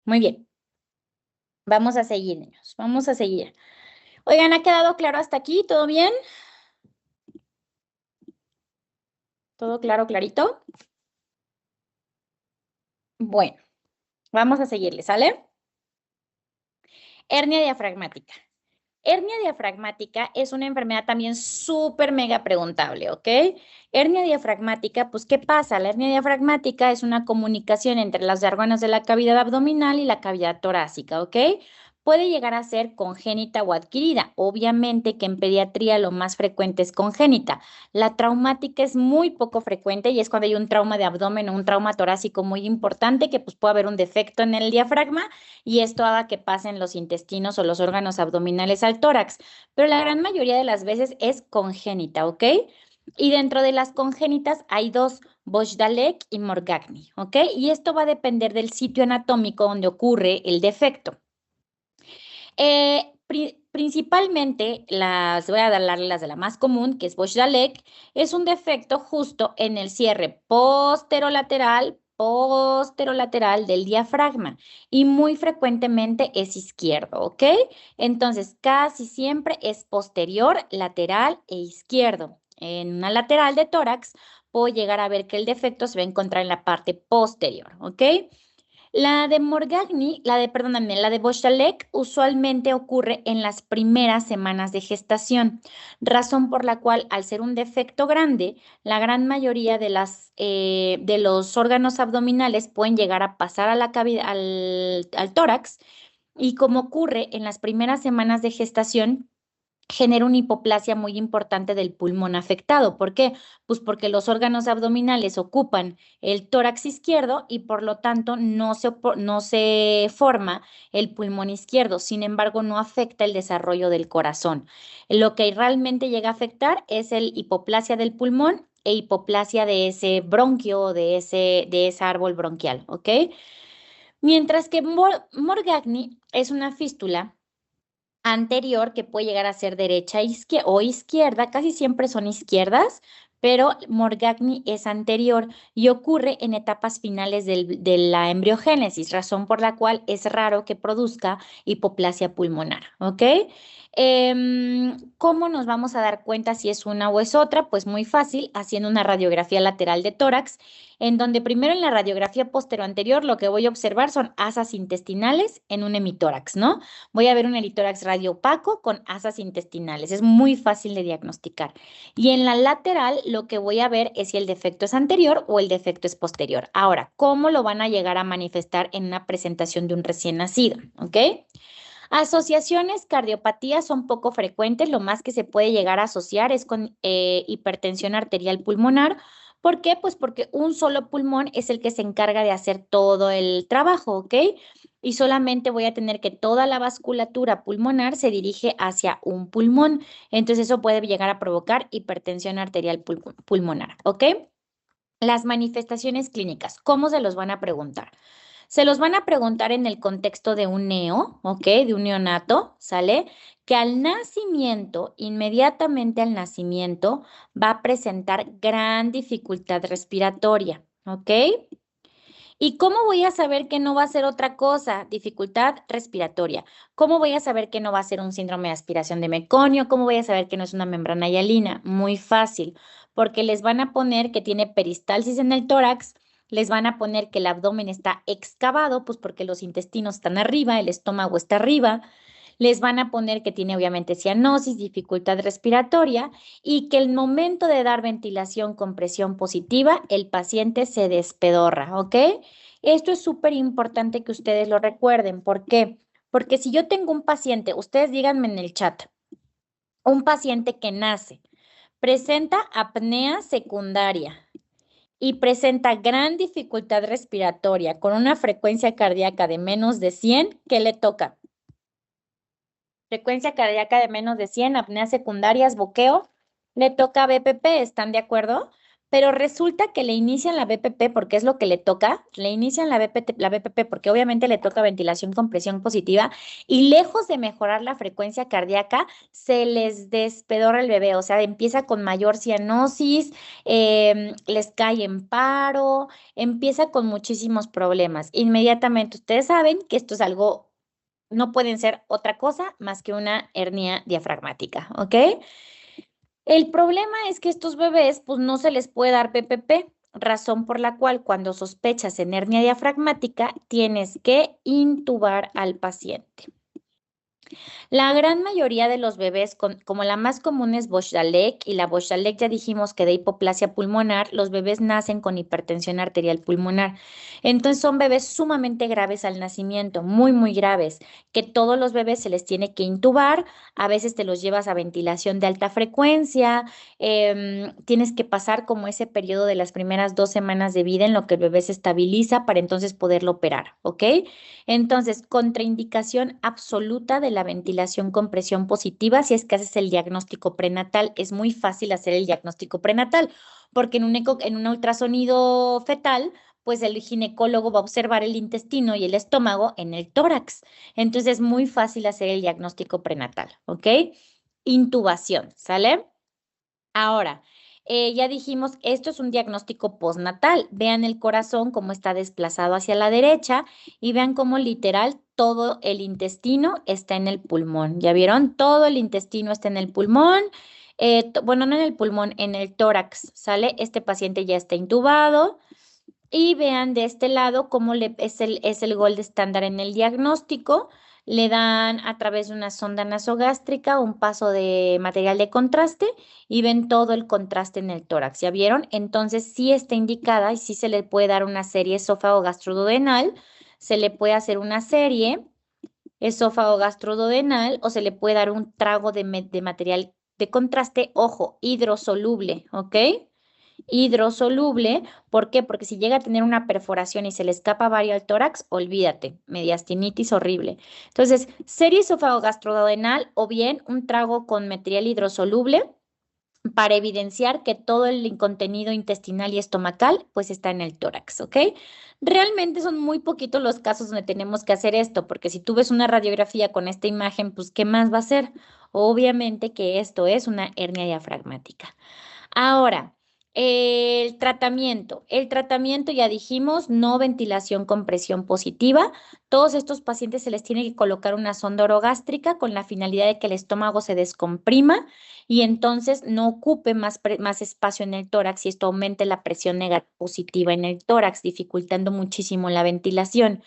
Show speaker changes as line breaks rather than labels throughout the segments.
Muy bien. Vamos a seguir, niños. Vamos a seguir. Oigan, ¿ha quedado claro hasta aquí? ¿Todo bien? ¿Todo claro, clarito? Bueno, vamos a seguirle, ¿sale? Hernia diafragmática. Hernia diafragmática es una enfermedad también súper mega preguntable, ¿ok? Hernia diafragmática, pues, ¿qué pasa? La hernia diafragmática es una comunicación entre los órganos de la cavidad abdominal y la cavidad torácica, ¿ok? Puede llegar a ser congénita o adquirida. Obviamente que en pediatría lo más frecuente es congénita. La traumática es muy poco frecuente y es cuando hay un trauma de abdomen o un trauma torácico muy importante que pues puede haber un defecto en el diafragma y esto haga que pasen los intestinos o los órganos abdominales al tórax, pero la gran mayoría de las veces es congénita, ¿ok? Y dentro de las congénitas hay dos, Bosch-Dallek y Morgagni, ¿ok? Y esto va a depender del sitio anatómico donde ocurre el defecto. Principalmente, voy a darle las de la más común, que es Bosch-Dallek, es un defecto justo en el cierre posterolateral del diafragma y muy frecuentemente es izquierdo, ¿ok? Entonces, casi siempre es posterior, lateral e izquierdo. En una lateral de tórax, puedo llegar a ver que el defecto se va a encontrar en la parte posterior, ¿ok? Perdóname, la de Bosch-Dallek usualmente ocurre en las primeras semanas de gestación, razón por la cual, al ser un defecto grande, la gran mayoría de los órganos abdominales pueden llegar a pasar a la cavidad, al tórax, y como ocurre en las primeras semanas de gestación, genera una hipoplasia muy importante del pulmón afectado. ¿Por qué? Pues porque los órganos abdominales ocupan el tórax izquierdo y por lo tanto no se forma el pulmón izquierdo. Sin embargo, no afecta el desarrollo del corazón. Lo que realmente llega a afectar es el hipoplasia del pulmón e hipoplasia de ese bronquio o de ese árbol bronquial, ¿ok? Mientras que Morgagni es una fístula anterior que puede llegar a ser derecha o izquierda, casi siempre son izquierdas, pero Morgagni es anterior y ocurre en etapas finales de la embriogénesis, razón por la cual es raro que produzca hipoplasia pulmonar, ¿ok? ¿Cómo nos vamos a dar cuenta si es una o es otra? Pues muy fácil, haciendo una radiografía lateral de tórax, en donde primero en la radiografía anterior lo que voy a observar son asas intestinales en un hemitórax, ¿no? Voy a ver un hemitórax radiopaco con asas intestinales. Es muy fácil de diagnosticar. Y en la lateral lo que voy a ver es si el defecto es anterior o el defecto es posterior. Ahora, ¿cómo lo van a llegar a manifestar en una presentación de un recién nacido? ¿Ok? Asociaciones, cardiopatías son poco frecuentes. Lo más que se puede llegar a asociar es con hipertensión arterial pulmonar. ¿Por qué? Pues porque un solo pulmón es el que se encarga de hacer todo el trabajo, ¿ok? Y solamente voy a tener que toda la vasculatura pulmonar se dirige hacia un pulmón. Entonces eso puede llegar a provocar hipertensión arterial pulmonar, ¿ok? Las manifestaciones clínicas, ¿cómo se los van a preguntar? Se los van a preguntar en el contexto de un neo, ¿ok? De un neonato, ¿sale? Que al nacimiento, inmediatamente al nacimiento, va a presentar gran dificultad respiratoria, ¿ok? ¿Y cómo voy a saber que no va a ser otra cosa? Dificultad respiratoria. ¿Cómo voy a saber que no va a ser un síndrome de aspiración de meconio? ¿Cómo voy a saber que no es una membrana hialina? Muy fácil, porque les van a poner que tiene peristalsis en el tórax, les van a poner que el abdomen está excavado, pues porque los intestinos están arriba, el estómago está arriba. Les van a poner que tiene obviamente cianosis, dificultad respiratoria y que el momento de dar ventilación con presión positiva, el paciente se despedorra, ¿ok? Esto es súper importante que ustedes lo recuerden. ¿Por qué? Porque si yo tengo un paciente, ustedes díganme en el chat, un paciente que nace, presenta apnea secundaria y presenta gran dificultad respiratoria con una frecuencia cardíaca de menos de 100, ¿qué le toca? Frecuencia cardíaca de menos de 100, apneas secundarias, boqueo, le toca BPP, ¿están de acuerdo? pero resulta que le inician la BPP porque es lo que le toca, le inician la BPP porque obviamente le toca ventilación con presión positiva y lejos de mejorar la frecuencia cardíaca, se les despedorra el bebé, o sea, empieza con mayor cianosis, les cae en paro, empieza con muchísimos problemas. Inmediatamente ustedes saben que esto es algo, no pueden ser otra cosa más que una hernia diafragmática, ¿ok? El problema es que estos bebés, pues no se les puede dar PPP, razón por la cual cuando sospechas en hernia diafragmática tienes que intubar al paciente. La gran mayoría de los bebés, como la más común es Bosdalek, y la Bosdalek ya dijimos que de hipoplasia pulmonar, los bebés nacen con hipertensión arterial pulmonar. Entonces son bebés sumamente graves al nacimiento, muy, muy graves, que todos los bebés se les tiene que intubar, a veces te los llevas a ventilación de alta frecuencia, tienes que pasar como ese periodo de las primeras 2 semanas de vida en lo que el bebé se estabiliza para entonces poderlo operar, ¿ok? Entonces, contraindicación absoluta de la ventilación con presión positiva, si es que haces el diagnóstico prenatal, es muy fácil hacer el diagnóstico prenatal, porque en un ultrasonido fetal, pues el ginecólogo va a observar el intestino y el estómago en el tórax. Entonces, es muy fácil hacer el diagnóstico prenatal, ¿ok? Intubación, ¿sale? Ahora, ya dijimos, esto es un diagnóstico postnatal. Vean el corazón cómo está desplazado hacia la derecha y vean cómo literal todo el intestino está en el pulmón. ¿Ya vieron? Todo el intestino está en el pulmón. Bueno, no en el pulmón, en el tórax, ¿sale? Este paciente ya está intubado. Y vean de este lado cómo es el gold estándar en el diagnóstico. Le dan a través de una sonda nasogástrica un paso de material de contraste y ven todo el contraste en el tórax. ¿Ya vieron? Entonces sí está indicada y sí se le puede dar una serie esófago gastroduodenal, se le puede hacer una serie esófago gastroduodenal o se le puede dar un trago de material de contraste, ojo, hidrosoluble, ¿ok? Hidrosoluble. ¿Por qué? Porque si llega a tener una perforación y se le escapa vario al tórax, olvídate, mediastinitis horrible. Entonces, serie esófago gastroduodenal o bien un trago con material hidrosoluble para evidenciar que todo el contenido intestinal y estomacal pues está en el tórax, ¿ok? Realmente son muy poquitos los casos donde tenemos que hacer esto, porque si tú ves una radiografía con esta imagen, pues ¿qué más va a ser? Obviamente que esto es una hernia diafragmática. Ahora, el tratamiento. El tratamiento, ya dijimos, no ventilación con presión positiva. Todos estos pacientes se les tiene que colocar una sonda orogástrica con la finalidad de que el estómago se descomprima y entonces no ocupe más espacio en el tórax y esto aumente la presión positiva en el tórax, dificultando muchísimo la ventilación.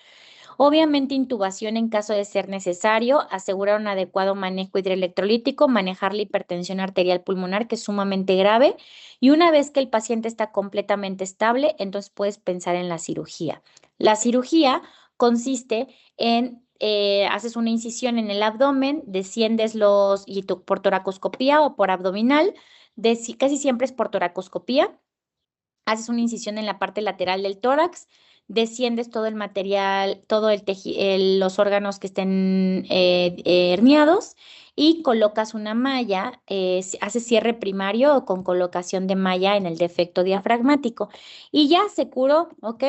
Obviamente, intubación en caso de ser necesario, asegurar un adecuado manejo hidroelectrolítico, manejar la hipertensión arterial pulmonar, que es sumamente grave, y una vez que el paciente está completamente estable, entonces puedes pensar en la cirugía. La cirugía consiste en, haces una incisión en el abdomen, desciendes por toracoscopía o por abdominal, casi siempre es por toracoscopía, haces una incisión en la parte lateral del tórax, desciendes todo el material, los órganos que estén herniados y colocas una malla, haces cierre primario con colocación de malla en el defecto diafragmático y ya se curó, ¿ok?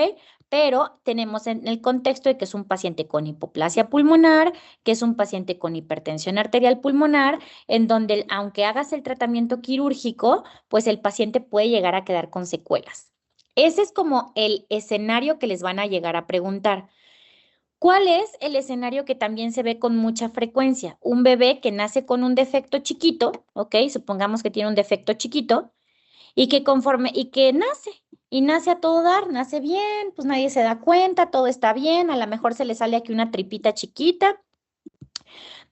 Pero tenemos en el contexto de que es un paciente con hipoplasia pulmonar, que es un paciente con hipertensión arterial pulmonar, en donde aunque hagas el tratamiento quirúrgico, pues el paciente puede llegar a quedar con secuelas. Ese es como el escenario que les van a llegar a preguntar. ¿Cuál es el escenario que también se ve con mucha frecuencia? Un bebé que nace con un defecto chiquito, ¿ok? Supongamos que tiene un defecto chiquito y que nace a todo dar, nace bien, pues nadie se da cuenta, todo está bien, a lo mejor se le sale aquí una tripita chiquita,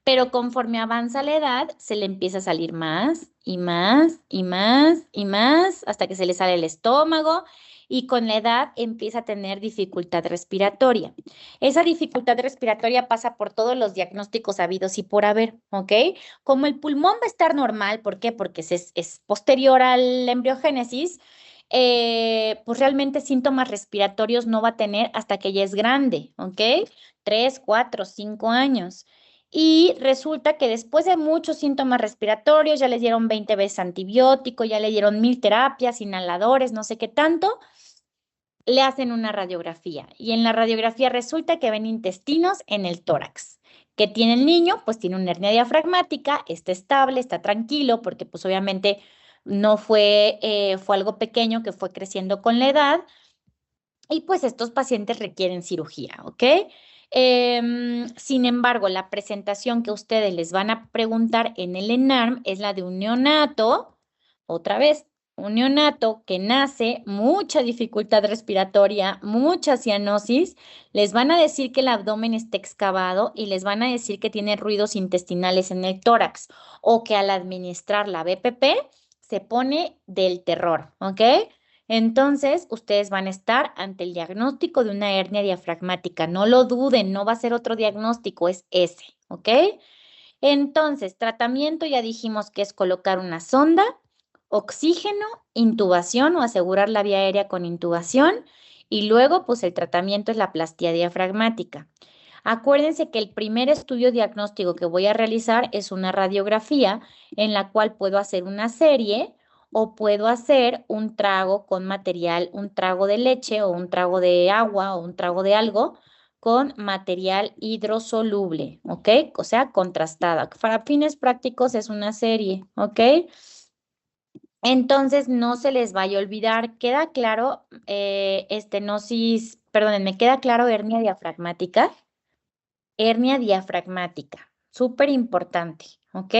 pero conforme avanza la edad, se le empieza a salir más y más y más y más hasta que se le sale el estómago y con la edad empieza a tener dificultad respiratoria. Esa dificultad respiratoria pasa por todos los diagnósticos habidos y por haber, ¿ok? Como el pulmón va a estar normal, ¿por qué? Porque es posterior al embriogénesis, pues realmente síntomas respiratorios no va a tener hasta que ya es grande, ¿ok? 3, 4, 5 años. Y resulta que después de muchos síntomas respiratorios, ya les dieron 20 veces antibiótico, ya le dieron 1000 terapias, inhaladores, no sé qué tanto, le hacen una radiografía. Y en la radiografía resulta que ven intestinos en el tórax. ¿Qué tiene el niño? Pues tiene una hernia diafragmática, está estable, está tranquilo, porque pues obviamente no fue, fue algo pequeño que fue creciendo con la edad. Y pues estos pacientes requieren cirugía, ¿ok? Sin embargo, la presentación que ustedes les van a preguntar en el ENARM es la de un neonato, otra vez, un neonato que nace, mucha dificultad respiratoria, mucha cianosis, les van a decir que el abdomen está excavado y les van a decir que tiene ruidos intestinales en el tórax o que al administrar la BPP se pone del terror, ¿ok? Entonces, ustedes van a estar ante el diagnóstico de una hernia diafragmática. No lo duden, no va a ser otro diagnóstico, es ese, ¿ok? Entonces, tratamiento ya dijimos que es colocar una sonda, oxígeno, intubación o asegurar la vía aérea con intubación y luego, pues el tratamiento es la plastía diafragmática. Acuérdense que el primer estudio diagnóstico que voy a realizar es una radiografía en la cual puedo hacer una serie o puedo hacer un trago con material, un trago de leche o un trago de agua o un trago de algo con material hidrosoluble, ¿ok? O sea, contrastada. Para fines prácticos es una serie, ¿ok? Entonces no se les vaya a olvidar, queda claro estenosis, perdón, me queda claro hernia diafragmática. Hernia diafragmática, súper importante, ¿ok?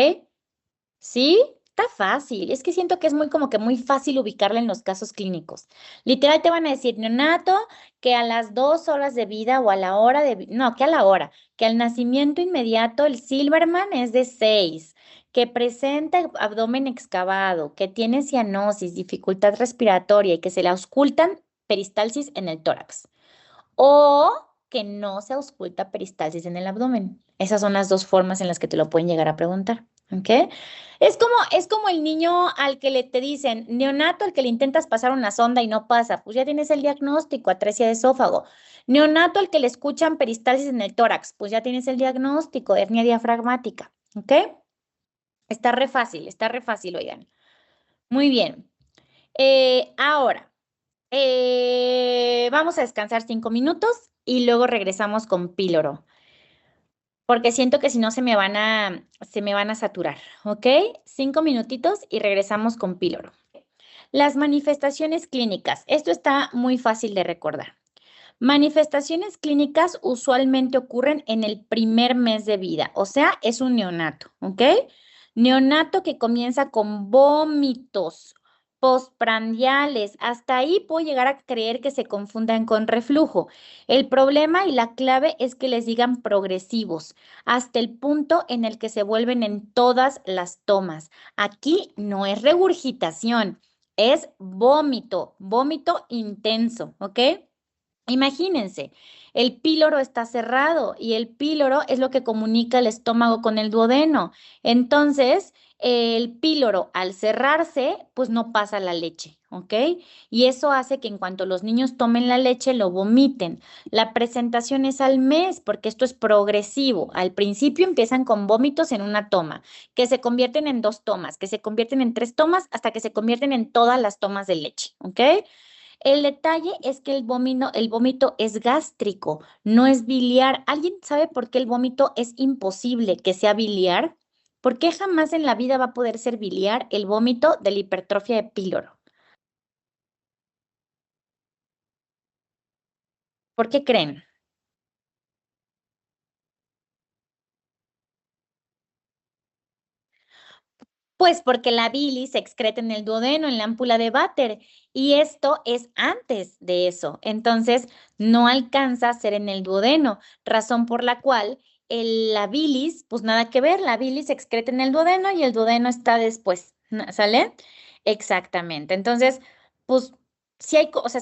¿Sí? Está fácil. Es que siento que es muy como que muy fácil ubicarla en los casos clínicos. Literal te van a decir, neonato, que a las 2 horas de vida o a la hora de, no, que a la hora, que al nacimiento inmediato el Silverman es de 6, que presenta abdomen excavado, que tiene cianosis, dificultad respiratoria y que se le auscultan peristalsis en el tórax o que no se ausculta peristalsis en el abdomen. Esas son las dos formas en las que te lo pueden llegar a preguntar, ¿ok? Es como el niño al que le te dicen, neonato, al que le intentas pasar una sonda y no pasa, pues ya tienes el diagnóstico, atresia de esófago. Neonato, al que le escuchan peristalsis en el tórax, pues ya tienes el diagnóstico, hernia diafragmática, ¿ok? Está re fácil, oigan. Muy bien. Ahora. Vamos a descansar 5 minutos y luego regresamos con píloro, porque siento que si no se me van a saturar, ¿ok? 5 minutitos y regresamos con píloro. Las manifestaciones clínicas. Esto está muy fácil de recordar. Manifestaciones clínicas usualmente ocurren en el primer mes de vida, o sea, es un neonato, ¿ok? Neonato que comienza con vómitos postprandiales. Hasta ahí puedo llegar a creer que se confundan con reflujo. El problema y la clave es que les digan progresivos, hasta el punto en el que se vuelven en todas las tomas. Aquí no es regurgitación, es vómito, vómito intenso, ¿ok? Imagínense, el píloro está cerrado y el píloro es lo que comunica el estómago con el duodeno. Entonces, el píloro al cerrarse, pues no pasa la leche, ¿ok? Y eso hace que en cuanto los niños tomen la leche, lo vomiten. La presentación es al mes porque esto es progresivo. Al principio empiezan con vómitos en una toma, que se convierten en 2 tomas, que se convierten en 3 tomas, hasta que se convierten en todas las tomas de leche, ¿ok? El detalle es que el vómito es gástrico, no es biliar. ¿Alguien sabe por qué el vómito es imposible que sea biliar? ¿Por qué jamás en la vida va a poder ser biliar el vómito de la hipertrofia de píloro? ¿Por qué creen? Pues porque la bilis se excreta en el duodeno, en la ámpula de váter, y esto es antes de eso. Entonces, no alcanza a ser en el duodeno, razón por la cual la bilis, pues nada que ver, la bilis se excreta en el duodeno y el duodeno está después, ¿sale? Exactamente. Entonces, pues sí hay, o sea,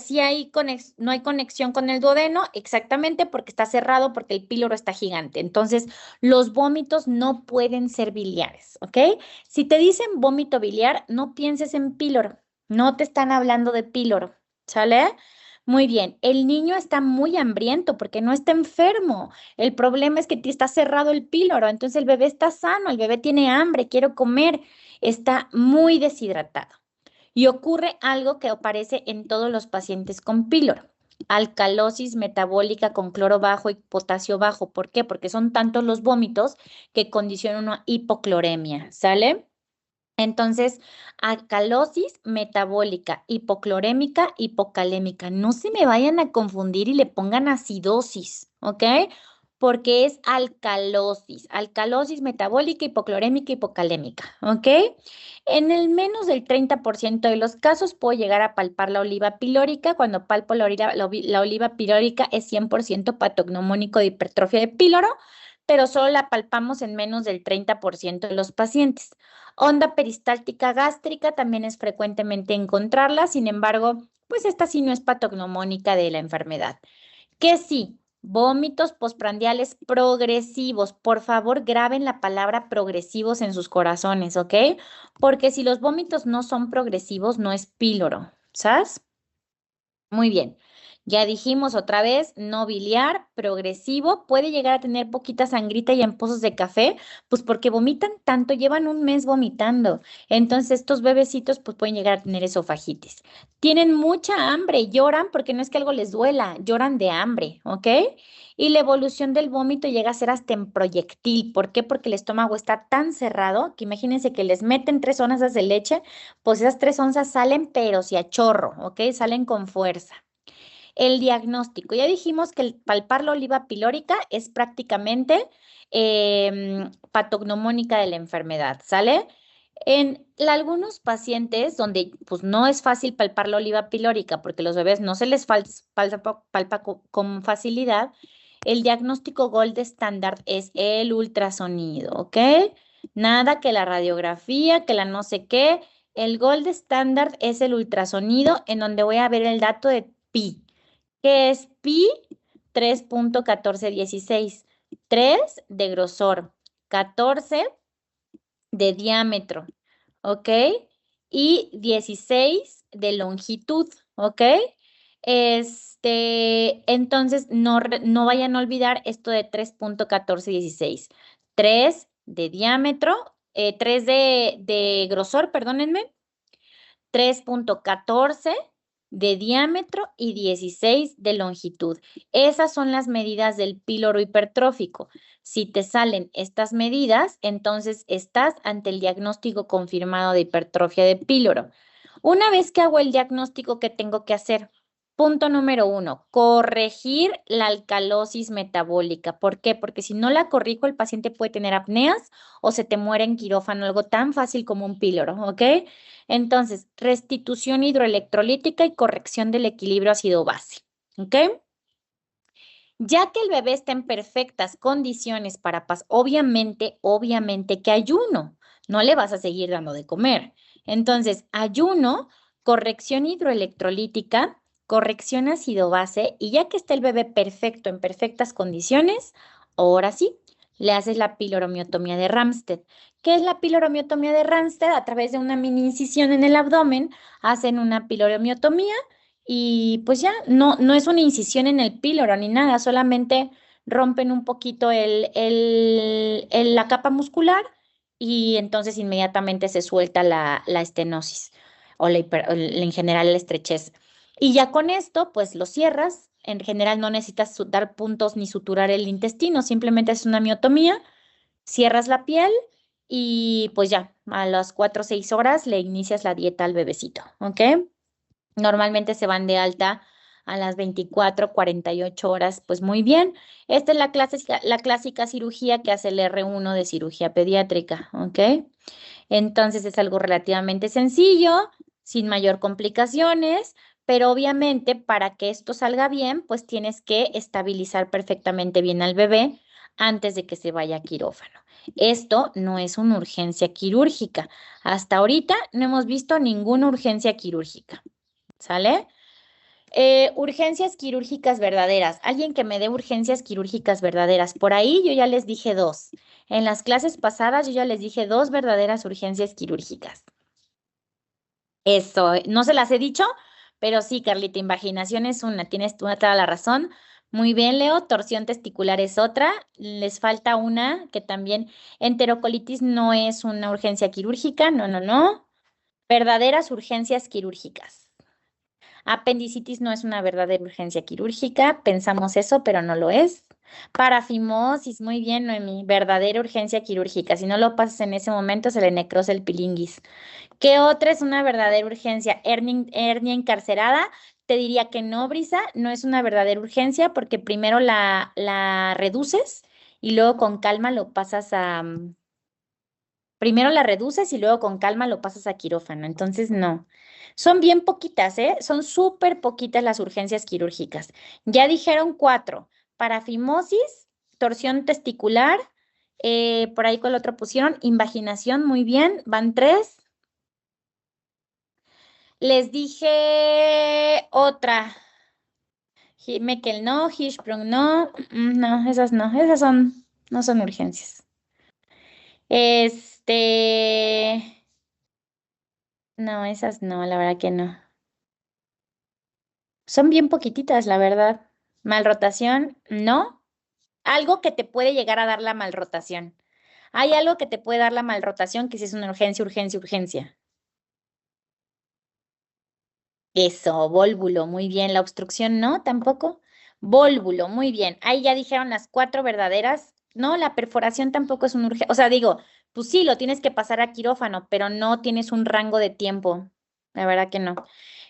no hay conexión con el duodeno, exactamente porque está cerrado, porque el píloro está gigante. Entonces, los vómitos no pueden ser biliares, ¿ok? Si te dicen vómito biliar, no pienses en píloro, no te están hablando de píloro, ¿sale? Muy bien, el niño está muy hambriento porque no está enfermo. El problema es que está cerrado el píloro, entonces el bebé está sano, el bebé tiene hambre, quiere comer, está muy deshidratado. Y ocurre algo que aparece en todos los pacientes con píloro. Alcalosis metabólica con cloro bajo y potasio bajo. ¿Por qué? Porque son tantos los vómitos que condicionan una hipocloremia, ¿sale? Entonces, alcalosis metabólica, hipoclorémica, hipocalémica. No se me vayan a confundir y le pongan acidosis, ¿ok? Porque es alcalosis metabólica, hipoclorémica, hipocalémica, ¿ok? En el menos del 30% de los casos puedo llegar a palpar la oliva pilórica. Cuando palpo la oliva pilórica es 100% patognomónico de hipertrofia de píloro, pero solo la palpamos en menos del 30% de los pacientes. Onda peristáltica gástrica también es frecuentemente encontrarla, sin embargo, pues esta sí no es patognomónica de la enfermedad. ¿Qué sí? Vómitos postprandiales progresivos. Por favor, graben la palabra progresivos en sus corazones, ¿ok? Porque si los vómitos no son progresivos, no es píloro, ¿sabes? Muy bien. Ya dijimos otra vez, no biliar, progresivo, puede llegar a tener poquita sangrita y en pozos de café, pues porque vomitan tanto, llevan un mes vomitando. Entonces estos bebecitos pues pueden llegar a tener esofagitis. Tienen mucha hambre, lloran porque no es que algo les duela, lloran de hambre, ¿ok? Y la evolución del vómito llega a ser hasta en proyectil. ¿Por qué? Porque el estómago está tan cerrado que imagínense que les meten 3 onzas de leche, pues esas 3 onzas salen pero si a chorro, ¿ok? Salen con fuerza. El diagnóstico. Ya dijimos que el palpar la oliva pilórica es prácticamente patognomónica de la enfermedad, ¿sale? En algunos pacientes donde pues no es fácil palpar la oliva pilórica porque los bebés no se les palpa con facilidad, el diagnóstico gold estándar es el ultrasonido, ¿ok? Nada que la radiografía, que la no sé qué. El gold estándar es el ultrasonido en donde voy a ver el dato de pi. ¿Qué es pi? 3.1416. 3 de grosor, 14 de diámetro, ¿ok? Y 16 de longitud, ¿ok? Entonces, no vayan a olvidar esto de 3.1416. 3 de diámetro, 3 de grosor, perdónenme, 3.14 de diámetro y 16 de longitud. Esas son las medidas del píloro hipertrófico. Si te salen estas medidas, entonces estás ante el diagnóstico confirmado de hipertrofia de píloro. Una vez que hago el diagnóstico, ¿qué tengo que hacer? Punto número 1, corregir la alcalosis metabólica. ¿Por qué? Porque si no la corrijo, el paciente puede tener apneas o se te muere en quirófano, algo tan fácil como un píloro, ¿ok? Entonces, restitución hidroelectrolítica y corrección del equilibrio ácido-base, ¿ok? Ya que el bebé está en perfectas condiciones para obviamente que ayuno, no le vas a seguir dando de comer. Entonces, ayuno, corrección hidroelectrolítica, corrección ácido-base, y ya que está el bebé perfecto, en perfectas condiciones, ahora sí, le haces la piloromiotomía de Ramstedt. ¿Qué es la piloromiotomía de Ramstedt? A través de una mini incisión en el abdomen, hacen una piloromiotomía y pues ya, no es una incisión en el píloro ni nada, solamente rompen un poquito la capa muscular y entonces inmediatamente se suelta la estenosis o en general la estrechez. Y ya con esto, pues lo cierras. En general no necesitas dar puntos ni suturar el intestino, simplemente es una miotomía, cierras la piel y pues ya, a las 4 o 6 horas le inicias la dieta al bebecito, ¿ok? Normalmente se van de alta a las 24, 48 horas, pues muy bien. Esta es la clásica cirugía que hace el R1 de cirugía pediátrica, ¿ok? Entonces es algo relativamente sencillo, sin mayor complicaciones, pero obviamente para que esto salga bien, pues tienes que estabilizar perfectamente bien al bebé antes de que se vaya a quirófano. Esto no es una urgencia quirúrgica. Hasta ahorita no hemos visto ninguna urgencia quirúrgica. ¿Sale? Urgencias quirúrgicas verdaderas. Alguien que me dé urgencias quirúrgicas verdaderas. Por ahí yo ya les dije 2. En las clases pasadas yo ya les dije 2 verdaderas urgencias quirúrgicas. Eso, no se las he dicho, Pero sí, Carlita, invaginación es una, tienes toda la razón. Muy bien, Leo, torsión testicular es otra. Les falta una que también, enterocolitis no es una urgencia quirúrgica, no, no, no. Verdaderas urgencias quirúrgicas. Apendicitis no es una verdadera urgencia quirúrgica, pensamos eso, pero no lo es. Parafimosis, muy bien, Noemí, verdadera urgencia quirúrgica. Si no lo pasas en ese momento, se le necrosa el pilinguis. ¿Qué otra es una verdadera urgencia? Hernia encarcerada. Te diría que no, Brisa, no es una verdadera urgencia porque primero la reduces y luego con calma lo pasas a... Primero la reduces y luego con calma lo pasas a quirófano. Entonces, no. Son bien poquitas, ¿eh? Son súper poquitas las urgencias quirúrgicas. Ya dijeron 4. Parafimosis, torsión testicular, por ahí con el otro pusieron, invaginación, muy bien, van 3. Les dije otra. Meckel no, Hirschsprung no. No, esas no. Esas no son urgencias. No, esas no, la verdad que no. Son bien poquititas, la verdad. Malrotación, no. Algo que te puede llegar a dar la malrotación. Hay algo que te puede dar la malrotación que si es una urgencia, urgencia, urgencia. Eso, vólvulo, muy bien. La obstrucción no, tampoco. Vólvulo, muy bien. Ahí ya dijeron las 4 verdaderas. No, la perforación tampoco es un urgencia. O sea, digo, pues sí, lo tienes que pasar a quirófano, pero no tienes un rango de tiempo. La verdad que no.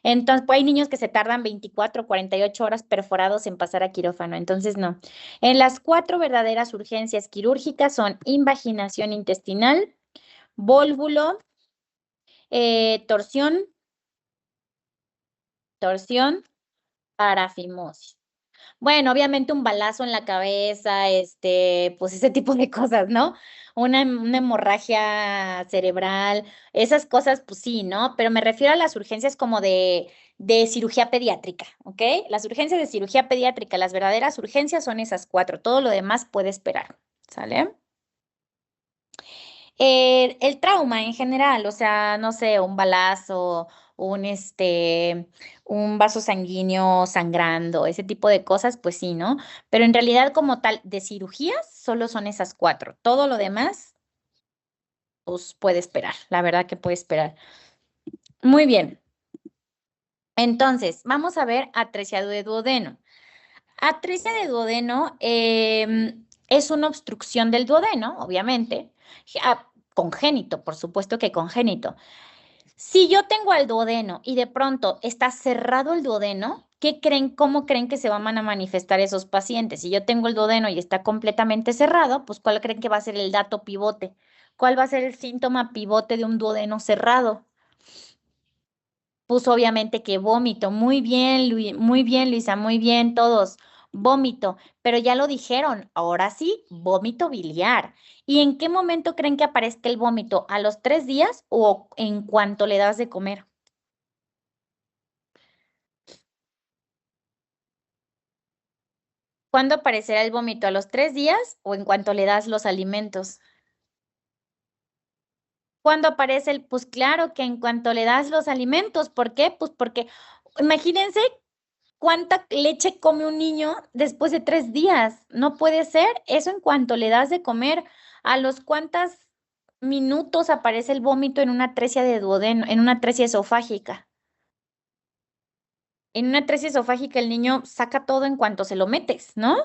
Entonces, pues hay niños que se tardan 24, 48 horas perforados en pasar a quirófano. Entonces, no. En las 4 verdaderas urgencias quirúrgicas son invaginación intestinal, vólvulo, torsión, parafimosis. Bueno, obviamente un balazo en la cabeza, pues ese tipo de cosas, ¿no? Una hemorragia cerebral, esas cosas, pues sí, ¿no? Pero me refiero a las urgencias como de cirugía pediátrica, ¿ok? Las urgencias de cirugía pediátrica, las verdaderas urgencias son esas 4, todo lo demás puede esperar, ¿sale? El trauma en general, o sea, no sé, un balazo, un, un vaso sanguíneo sangrando, ese tipo de cosas, pues sí, ¿no? Pero en realidad como tal, de cirugías, solo son esas 4. Todo lo demás, pues puede esperar, la verdad que puede esperar. Muy bien. Entonces, vamos a ver atresia de duodeno. Atresia de duodeno es una obstrucción del duodeno, obviamente. Congénito, por supuesto que congénito. Si yo tengo al duodeno y de pronto está cerrado el duodeno, cómo creen que se van a manifestar esos pacientes? Si yo tengo el duodeno y está completamente cerrado, pues ¿cuál creen que va a ser el dato pivote? ¿Cuál va a ser el síntoma pivote de un duodeno cerrado? Pues obviamente que vómito. Muy bien, muy bien, Luisa, muy bien, todos. Vómito, pero ya lo dijeron, ahora sí, vómito biliar. ¿Y en qué momento creen que aparezca el vómito? ¿A los 3 días o en cuanto le das de comer? ¿Cuándo aparecerá el vómito? ¿A los 3 días o en cuanto le das los alimentos? ¿Cuándo aparece el? Pues claro que en cuanto le das los alimentos. ¿Por qué? Pues porque imagínense cuánta leche come un niño después de 3 días. No puede ser. Eso en cuanto le das de comer. ¿A los cuántos minutos aparece el vómito en una atresia de duodeno, en una atresia esofágica? En una atresia esofágica el niño saca todo en cuanto se lo metes, ¿no?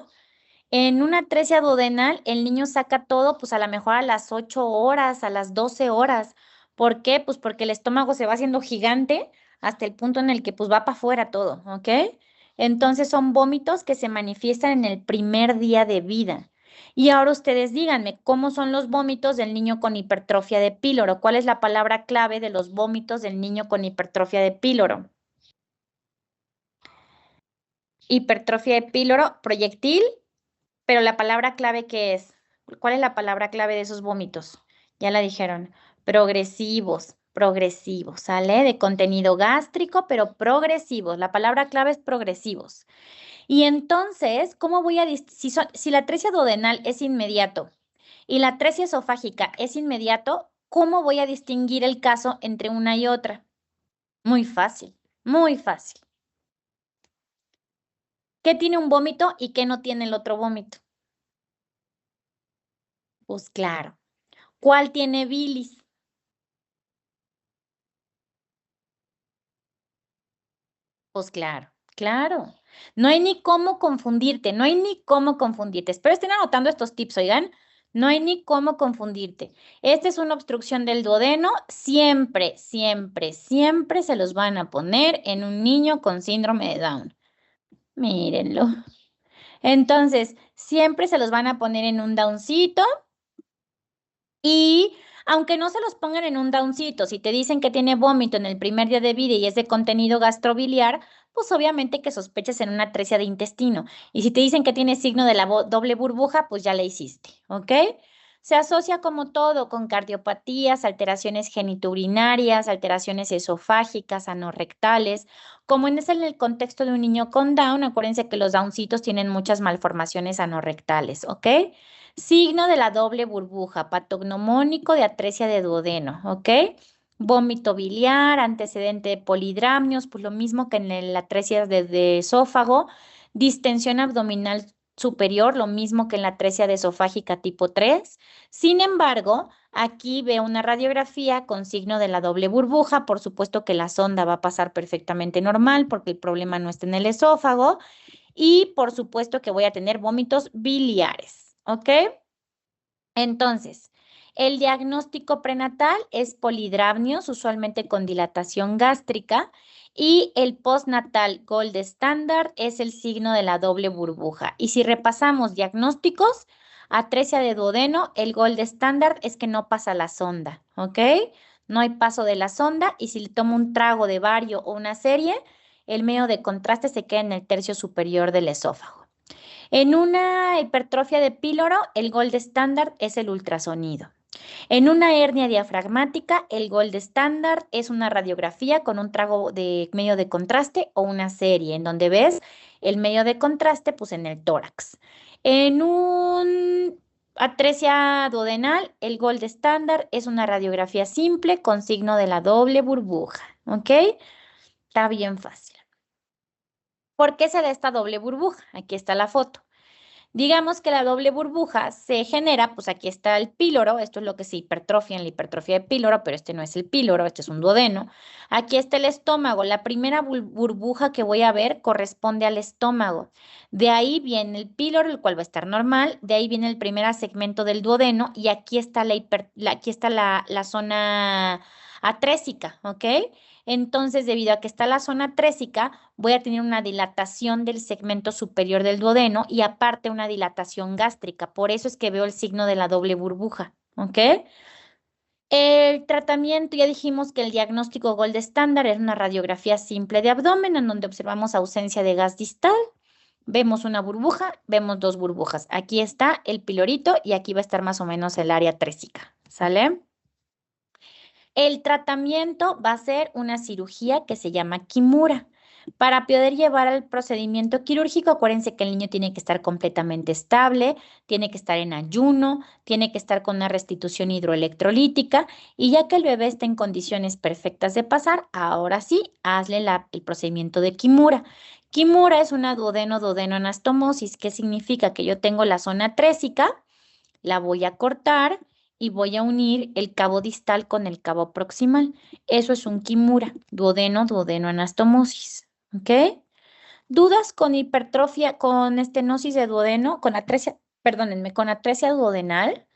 En una atresia duodenal, el niño saca todo, pues a lo mejor a las 8 horas, a las 12 horas. ¿Por qué? Pues porque el estómago se va haciendo gigante hasta el punto en el que pues va para afuera todo, ¿ok? Entonces son vómitos que se manifiestan en el primer día de vida. Y ahora ustedes díganme, ¿cómo son los vómitos del niño con hipertrofia de píloro? ¿Cuál es la palabra clave de los vómitos del niño con hipertrofia de píloro? Hipertrofia de píloro, proyectil. Pero la palabra clave, ¿qué es? ¿Cuál es la palabra clave de esos vómitos? Ya la dijeron. Progresivos, progresivos, ¿sale? De contenido gástrico, pero progresivos. La palabra clave es progresivos. Y entonces, ¿cómo voy a si la atresia duodenal es inmediato y la atresia esofágica es inmediato, ¿cómo voy a distinguir el caso entre una y otra? Muy fácil. Muy fácil. ¿Qué tiene un vómito y qué no tiene el otro vómito? Pues claro. ¿Cuál tiene bilis? Pues claro, claro. No hay ni cómo confundirte, no hay ni cómo confundirte. Espero estén anotando estos tips, oigan. No hay ni cómo confundirte. Esta es una obstrucción del duodeno. Siempre, siempre, siempre se los van a poner en un niño con síndrome de Down. Mírenlo. Entonces, siempre se los van a poner en un Downcito. Y aunque no se los pongan en un downcito, si te dicen que tiene vómito en el primer día de vida y es de contenido gastrobiliar, pues obviamente que sospeches en una atresia de intestino. Y si te dicen que tiene signo de la doble burbuja, pues ya la hiciste, ¿ok? Se asocia como todo con cardiopatías, alteraciones genitourinarias, alteraciones esofágicas, anorrectales. Como es en el contexto de un niño con Down, acuérdense que los Downcitos tienen muchas malformaciones anorrectales, ¿ok? Signo de la doble burbuja, patognomónico de atresia de duodeno, ¿ok? Vómito biliar, antecedente de polidramnios, pues lo mismo que en la atresia de esófago, distensión abdominal superior, lo mismo que en la atresia de esofágica tipo 3. Sin embargo, aquí veo una radiografía con signo de la doble burbuja, por supuesto que la sonda va a pasar perfectamente normal porque el problema no está en el esófago y por supuesto que voy a tener vómitos biliares, ¿ok? Entonces, el diagnóstico prenatal es polidramnios, usualmente con dilatación gástrica, y el postnatal gold standard es el signo de la doble burbuja. Y si repasamos diagnósticos, atresia de duodeno, el gold standard es que no pasa la sonda, ¿ok? No hay paso de la sonda y si le tomo un trago de bario o una serie, el medio de contraste se queda en el tercio superior del esófago. En una hipertrofia de píloro, el gold standard es el ultrasonido. En una hernia diafragmática, el gold standard es una radiografía con un trago de medio de contraste o una serie, en donde ves el medio de contraste, pues en el tórax. En un atresia duodenal, el gold standard es una radiografía simple con signo de la doble burbuja, ¿ok? Está bien fácil. ¿Por qué se da esta doble burbuja? Aquí está la foto. Digamos que la doble burbuja se genera, pues aquí está el píloro, esto es lo que se hipertrofia en la hipertrofia de píloro, pero este no es el píloro, este es un duodeno. Aquí está el estómago, la primera burbuja que voy a ver corresponde al estómago. De ahí viene el píloro, el cual va a estar normal, de ahí viene el primer segmento del duodeno y aquí está aquí está la zona atrésica, ¿ok? Entonces, debido a que está la zona atrésica, voy a tener una dilatación del segmento superior del duodeno y aparte una dilatación gástrica. Por eso es que veo el signo de la doble burbuja, ¿ok? El tratamiento, ya dijimos que el diagnóstico gold estándar es una radiografía simple de abdomen en donde observamos ausencia de gas distal. Vemos una burbuja, vemos dos burbujas. Aquí está el pilorito y aquí va a estar más o menos el área trésica, ¿sale? El tratamiento va a ser una cirugía que se llama Kimura. Para poder llevar al procedimiento quirúrgico, acuérdense que el niño tiene que estar completamente estable, tiene que estar en ayuno, tiene que estar con una restitución hidroelectrolítica y ya que el bebé está en condiciones perfectas de pasar, ahora sí, hazle el procedimiento de Kimura. Kimura es una duodeno anastomosis, que significa que yo tengo la zona trésica, la voy a cortar y voy a unir el cabo distal con el cabo proximal. Eso es un Kimura, duodeno anastomosis. ¿Ok? ¿Dudas con hipertrofia, con estenosis de duodeno, con atresia, perdónenme, con atresia duodenal?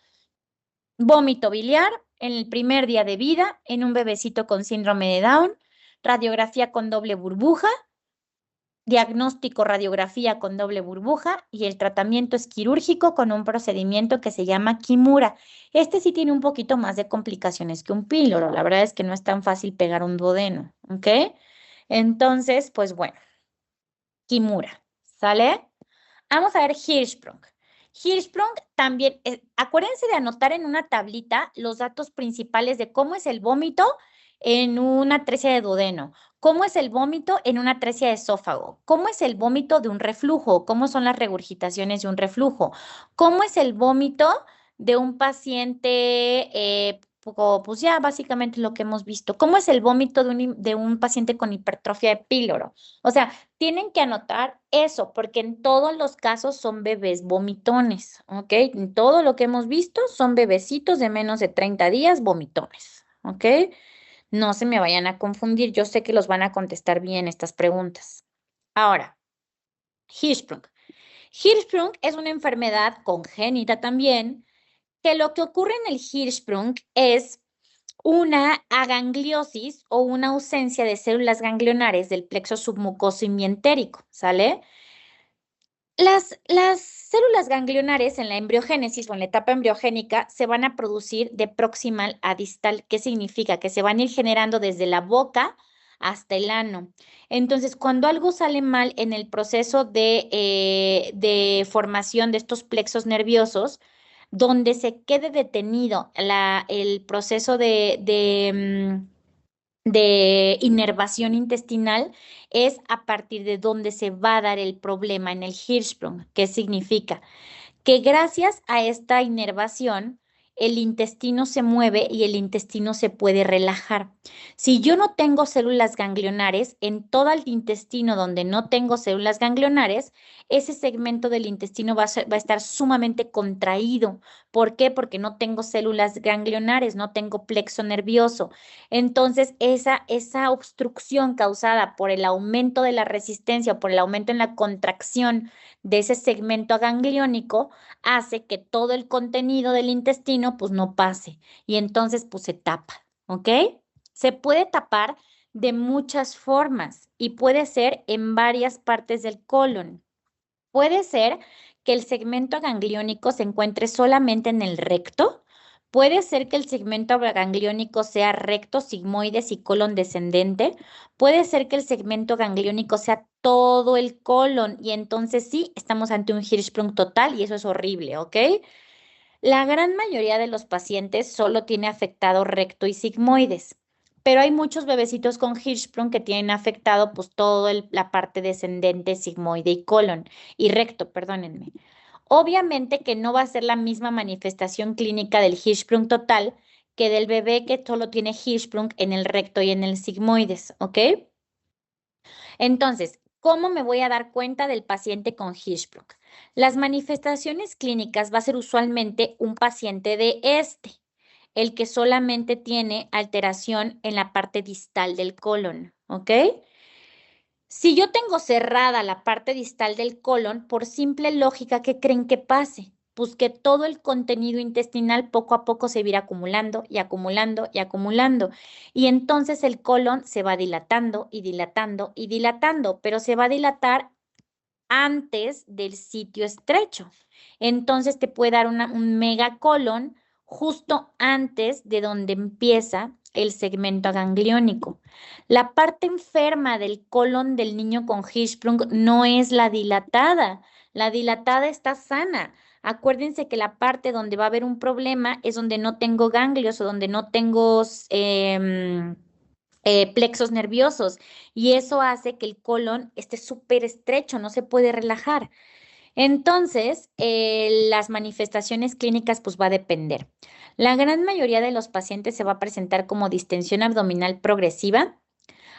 Vómito biliar en el primer día de vida en un bebecito con síndrome de Down, radiografía con doble burbuja, diagnóstico radiografía con doble burbuja y el tratamiento es quirúrgico con un procedimiento que se llama Kimura. Este sí tiene un poquito más de complicaciones que un píloro. La verdad es que no es tan fácil pegar un duodeno, ¿ok? Entonces, pues bueno, Kimura, ¿sale? Vamos a ver Hirschsprung. Hirschsprung también, acuérdense de anotar en una tablita los datos principales de cómo es el vómito en una atresia de duodeno, cómo es el vómito en una atresia de esófago, cómo es el vómito de un reflujo, cómo son las regurgitaciones de un reflujo, cómo es el vómito de un paciente pues ya básicamente lo que hemos visto. ¿Cómo es el vómito de un paciente con hipertrofia de píloro? O sea, tienen que anotar eso, porque en todos los casos son bebés vomitones, ¿ok? En todo lo que hemos visto son bebecitos de menos de 30 días vomitones, ¿ok? No se me vayan a confundir, yo sé que los van a contestar bien estas preguntas. Ahora, Hirschsprung. Hirschsprung es una enfermedad congénita también, que lo que ocurre en el Hirschsprung es una agangliosis o una ausencia de células ganglionares del plexo submucoso y mientérico, ¿sale? Las células ganglionares en la embriogénesis o en la etapa embriogénica se van a producir de proximal a distal. ¿Qué significa? Que se van a ir generando desde la boca hasta el ano. Entonces, cuando algo sale mal en el proceso de formación de estos plexos nerviosos, donde se quede detenido el proceso de inervación intestinal es a partir de donde se va a dar el problema en el Hirschsprung. ¿Qué significa? Que gracias a esta inervación, el intestino se mueve y el intestino se puede relajar. Si yo no tengo células ganglionares, en todo el intestino donde no tengo células ganglionares, ese segmento del intestino va a estar sumamente contraído. ¿Por qué? Porque no tengo células ganglionares, no tengo plexo nervioso. Entonces, esa obstrucción causada por el aumento de la resistencia o por el aumento en la contracción de ese segmento gangliónico hace que todo el contenido del intestino pues no pase y entonces pues se tapa, ¿ok? Se puede tapar de muchas formas y puede ser en varias partes del colon. Puede ser que el segmento gangliónico se encuentre solamente en el recto. Puede ser que el segmento gangliónico sea recto, sigmoides y colon descendente. Puede ser que el segmento gangliónico sea todo el colon y entonces sí, estamos ante un Hirschsprung total y eso es horrible, ¿ok? La gran mayoría de los pacientes solo tiene afectado recto y sigmoides, pero hay muchos bebecitos con Hirschsprung que tienen afectado pues toda la parte descendente, sigmoide y colon y recto, perdónenme. Obviamente que no va a ser la misma manifestación clínica del Hirschsprung total que del bebé que solo tiene Hirschsprung en el recto y en el sigmoides, ¿ok? Entonces, ¿cómo me voy a dar cuenta del paciente con Hirschsprung? Las manifestaciones clínicas va a ser usualmente un paciente de el que solamente tiene alteración en la parte distal del colon, ¿ok? Si yo tengo cerrada la parte distal del colon, por simple lógica, ¿qué creen que pase? Pues que todo el contenido intestinal poco a poco se va a ir acumulando y acumulando y acumulando. Y entonces el colon se va dilatando y dilatando y dilatando, pero se va a dilatar antes del sitio estrecho. Entonces te puede dar un megacolon justo antes de donde empieza el segmento gangliónico. La parte enferma del colon del niño con Hirschsprung no es la dilatada está sana. Acuérdense que la parte donde va a haber un problema es donde no tengo ganglios o donde no tengo plexos nerviosos y eso hace que el colon esté súper estrecho, no se puede relajar. Entonces, las manifestaciones clínicas pues va a depender. La gran mayoría de los pacientes se va a presentar como distensión abdominal progresiva,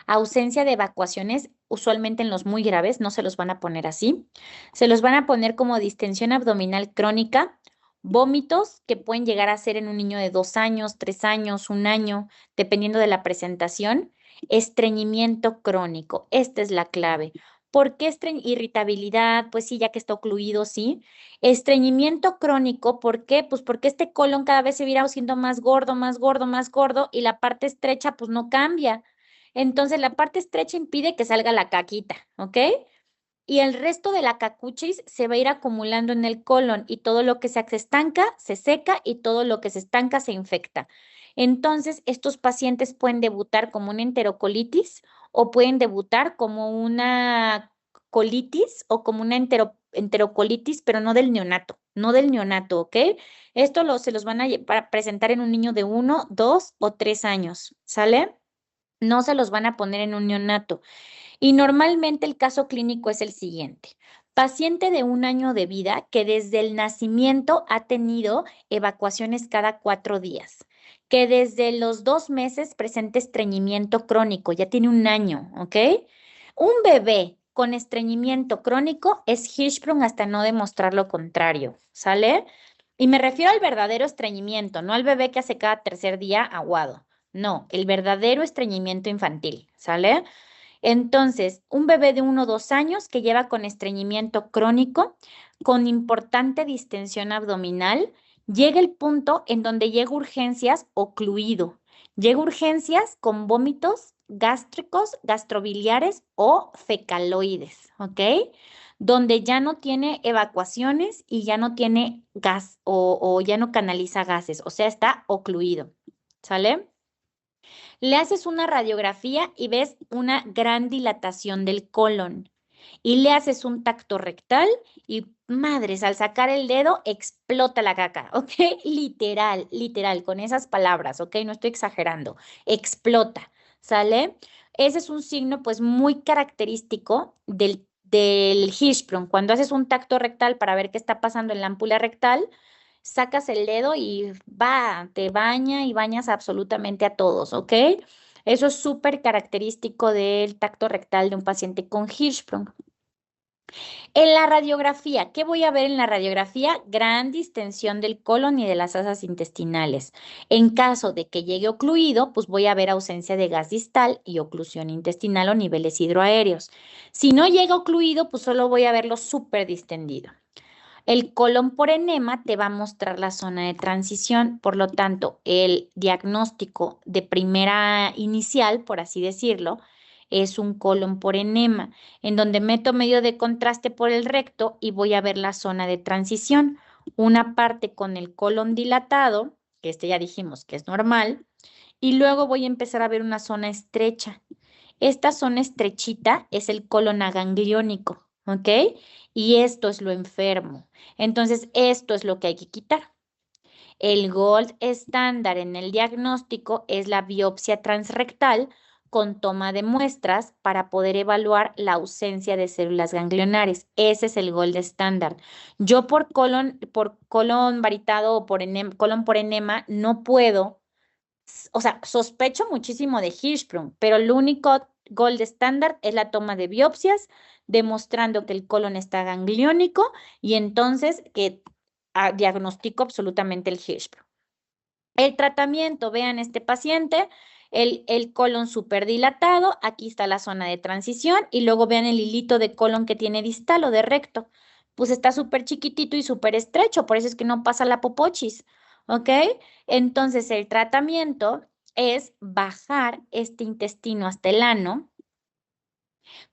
ausencia de evacuaciones, usualmente en los muy graves, no se los van a poner así. Se los van a poner como distensión abdominal crónica, vómitos que pueden llegar a ser en un niño de 2 años, 3 años, 1 año, dependiendo de la presentación. Estreñimiento crónico, esta es la clave. ¿Por qué irritabilidad? Pues sí, ya que está ocluido, sí. Estreñimiento crónico, ¿por qué? Pues porque este colon cada vez se va a ir haciendo más gordo, más gordo, más gordo y la parte estrecha pues no cambia. Entonces la parte estrecha impide que salga la caquita, ¿ok? Y el resto de la cacuchis se va a ir acumulando en el colon y todo lo que se estanca se seca y todo lo que se estanca se infecta. Entonces, estos pacientes pueden debutar como una enterocolitis o pueden debutar como una colitis o como una enterocolitis, pero no del neonato, ¿ok? Esto se los van a presentar en un niño de 1, 2 o 3 años, ¿sale? No se los van a poner en un neonato. Y normalmente el caso clínico es el siguiente. Paciente de 1 año de vida que desde el nacimiento ha tenido evacuaciones cada 4 días, que desde los 2 meses presenta estreñimiento crónico, ya tiene 1 año, ¿ok? Un bebé con estreñimiento crónico es Hirschsprung hasta no demostrar lo contrario, ¿sale? Y me refiero al verdadero estreñimiento, no al bebé que hace cada tercer día aguado. No, el verdadero estreñimiento infantil, ¿sale? Entonces, un bebé de 1 o 2 años que lleva con estreñimiento crónico, con importante distensión abdominal, llega el punto en donde llega urgencias ocluido. Llega urgencias con vómitos gástricos, gastrobiliares o fecaloides, ¿ok? Donde ya no tiene evacuaciones y ya no tiene gas o ya no canaliza gases, o sea, está ocluido, ¿sale? Le haces una radiografía y ves una gran dilatación del colon. Y le haces un tacto rectal y madres, al sacar el dedo explota la caca, ¿ok? Literal, literal, con esas palabras, ¿ok? No estoy exagerando, explota, ¿sale? Ese es un signo pues muy característico del Hirschsprung. Cuando haces un tacto rectal para ver qué está pasando en la ámpula rectal, sacas el dedo y va, te baña y bañas absolutamente a todos, ¿ok? Eso es súper característico del tacto rectal de un paciente con Hirschsprung. En la radiografía, ¿qué voy a ver en la radiografía? Gran distensión del colon y de las asas intestinales. En caso de que llegue ocluido, pues voy a ver ausencia de gas distal y oclusión intestinal o niveles hidroaéreos. Si no llega ocluido, pues solo voy a verlo súper distendido. El colon por enema te va a mostrar la zona de transición, por lo tanto, el diagnóstico de primera inicial, por así decirlo, es un colon por enema, en donde meto medio de contraste por el recto y voy a ver la zona de transición. Una parte con el colon dilatado, que este ya dijimos que es normal, y luego voy a empezar a ver una zona estrecha. Esta zona estrechita es el colon agangliónico, ¿ok? Y esto es lo enfermo. Entonces, esto es lo que hay que quitar. El gold estándar en el diagnóstico es la biopsia transrectal con toma de muestras para poder evaluar la ausencia de células ganglionares. Ese es el gold estándar. Yo por colon varitado o por colon por enema no puedo, o sea, sospecho muchísimo de Hirschsprung, pero el único gold estándar es la toma de biopsias, demostrando que el colon está gangliónico y entonces que diagnostico absolutamente el Hirschsprung. El tratamiento, vean este paciente, el colon superdilatado, aquí está la zona de transición y luego vean el hilito de colon que tiene distal o de recto. Pues está súper chiquitito y súper estrecho, por eso es que no pasa la popochis, ¿ok? Entonces el tratamiento es bajar este intestino hasta el ano,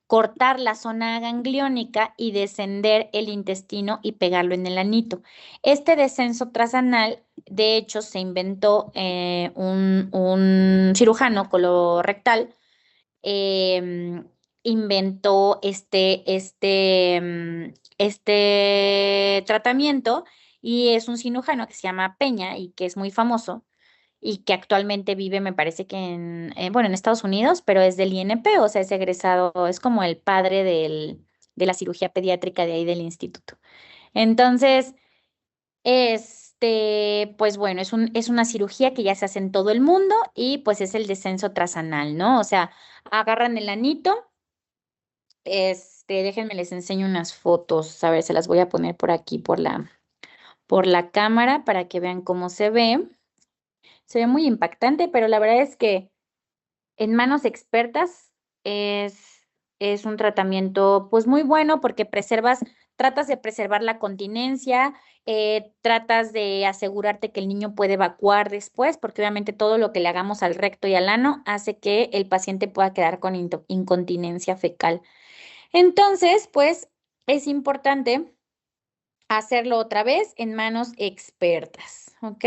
cortar la zona gangliónica y descender el intestino y pegarlo en el anito. Este descenso trasanal, de hecho, se inventó un cirujano colorectal, inventó este tratamiento y es un cirujano que se llama Peña y que es muy famoso y que actualmente vive, me parece que bueno, en Estados Unidos, pero es del INP, o sea, es egresado, es como el padre de la cirugía pediátrica de ahí del instituto. Entonces, pues bueno, es una cirugía que ya se hace en todo el mundo y pues es el descenso trasanal, ¿no? O sea, agarran el anito, déjenme les enseño unas fotos, a ver, se las voy a poner por aquí, por la cámara para que vean cómo se ve. Se ve muy impactante, pero la verdad es que en manos expertas es un tratamiento pues muy bueno porque tratas de preservar la continencia, tratas de asegurarte que el niño puede evacuar después, porque obviamente todo lo que le hagamos al recto y al ano hace que el paciente pueda quedar con incontinencia fecal. Entonces, pues es importante hacerlo otra vez en manos expertas, ¿ok?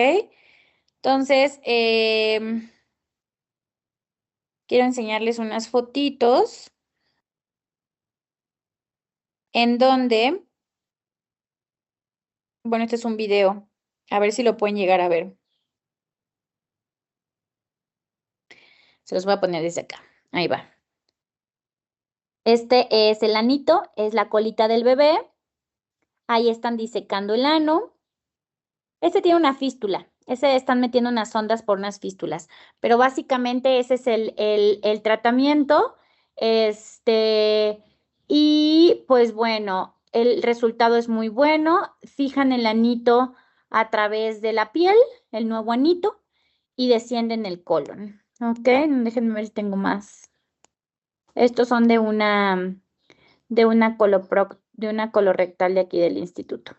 Entonces, quiero enseñarles unas fotitos en donde, bueno, este es un video, a ver si lo pueden llegar a ver. Se los voy a poner desde acá. Ahí va. Este es el anito, es la colita del bebé. Ahí están disecando el ano. Este tiene una fístula. Ese están metiendo unas sondas por unas fístulas. Pero básicamente ese es el tratamiento. Este, y pues bueno, el resultado es muy bueno. Fijan el anito a través de la piel, el nuevo anito, y descienden el colon. Ok, déjenme ver si tengo más. Estos son de una colorectal de aquí del instituto.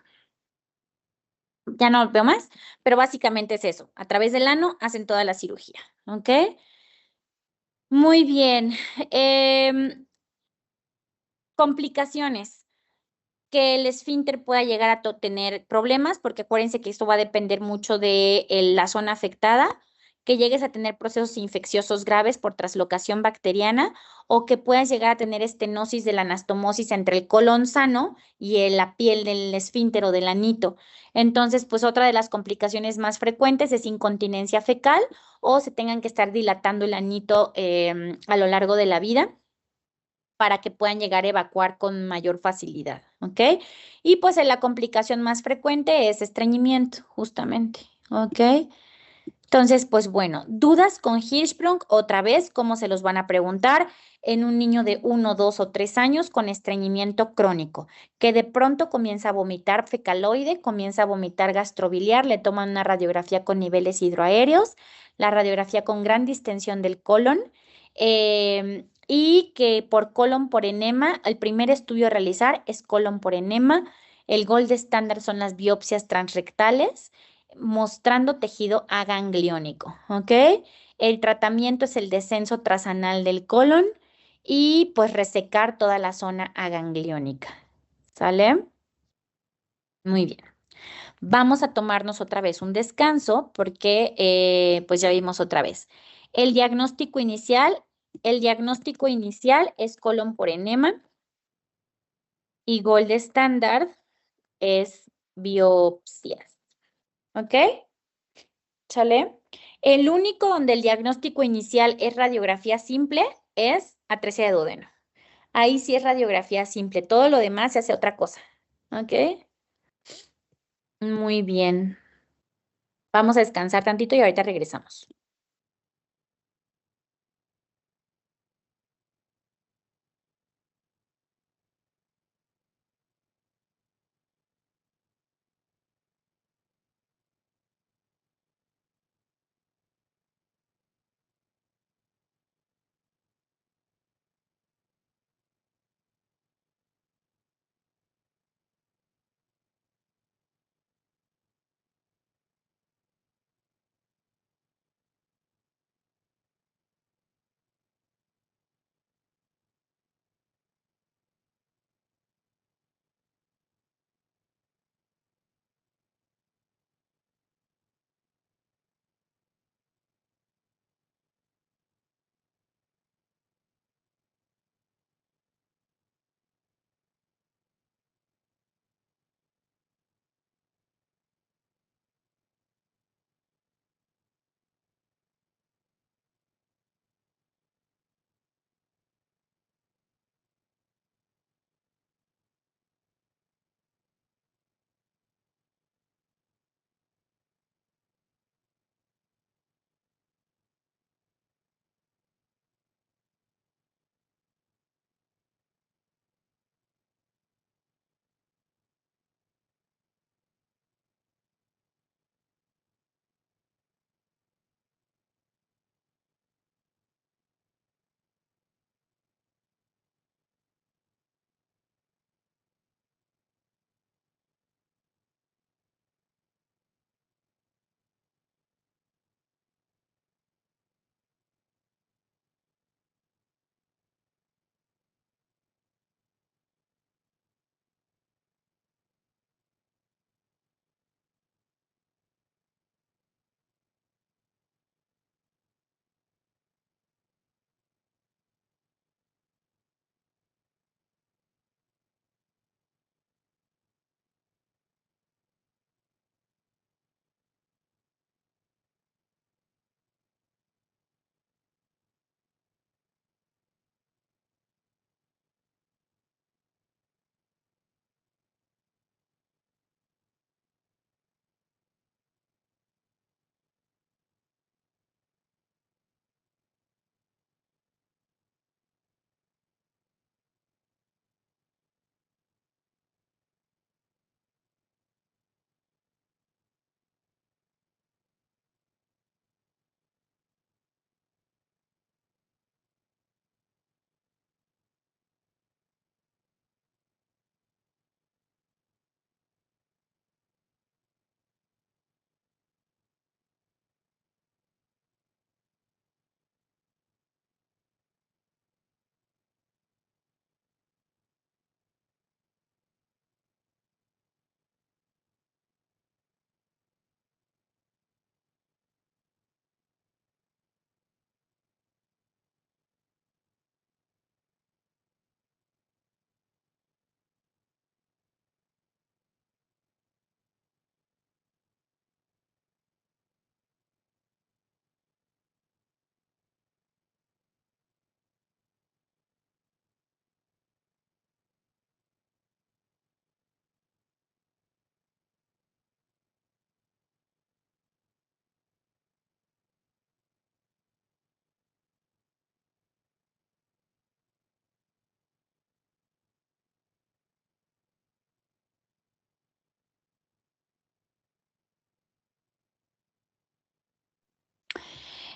Ya no veo más, pero básicamente es eso. A través del ano hacen toda la cirugía, ¿ok? Muy bien. Complicaciones. Que el esfínter pueda llegar a tener problemas, porque acuérdense que esto va a depender mucho de la zona afectada, que llegues a tener procesos infecciosos graves por traslocación bacteriana o que puedas llegar a tener estenosis de la anastomosis entre el colon sano y la piel del esfínter o del anito. Entonces, pues otra de las complicaciones más frecuentes es incontinencia fecal o se tengan que estar dilatando el anito a lo largo de la vida para que puedan llegar a evacuar con mayor facilidad, ¿ok? Y pues la complicación más frecuente es estreñimiento, justamente, ¿ok? Entonces, pues bueno, dudas con Hirschsprung, otra vez, ¿cómo se los van a preguntar? En un niño de 1, 2 o 3 años con estreñimiento crónico, que de pronto comienza a vomitar fecaloide, comienza a vomitar gastrobiliar, le toman una radiografía con niveles hidroaéreos, la radiografía con gran distensión del colon, y que por colon por enema, el primer estudio a realizar es colon por enema, el gold estándar son las biopsias transrectales mostrando tejido agangliónico, ¿ok? El tratamiento es el descenso trasanal del colon y pues resecar toda la zona agangliónica, ¿sale? Muy bien. Vamos a tomarnos otra vez un descanso porque pues ya vimos otra vez. El diagnóstico inicial, el diagnóstico inicial es colon por enema y gold estándar es biopsias, ¿ok? ¿Sale? El único donde el diagnóstico inicial es radiografía simple es atresia de duodeno. Ahí sí es radiografía simple. Todo lo demás se hace otra cosa. ¿Ok? Muy bien. Vamos a descansar tantito y ahorita regresamos.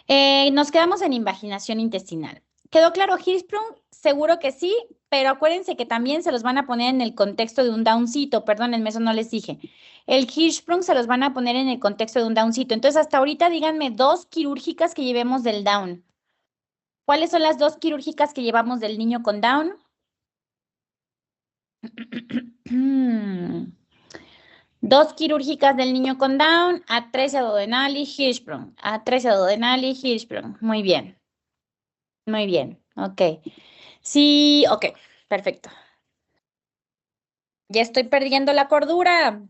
Nos quedamos en invaginación intestinal. ¿Quedó claro Hirschsprung? Seguro que sí, pero acuérdense que también se los van a poner en el contexto de un downcito, perdónenme, eso no les dije. El Hirschsprung se los van a poner en el contexto de un downcito. Entonces, hasta ahorita díganme 2 quirúrgicas que llevemos del down. ¿Cuáles son las 2 quirúrgicas que llevamos del niño con down? 2 quirúrgicas del niño con down, atresia duodenal y Hirschsprung. Atresia duodenal y Hirschsprung. Muy bien. Muy bien, ok. Sí, ok, perfecto. Ya estoy perdiendo la cordura.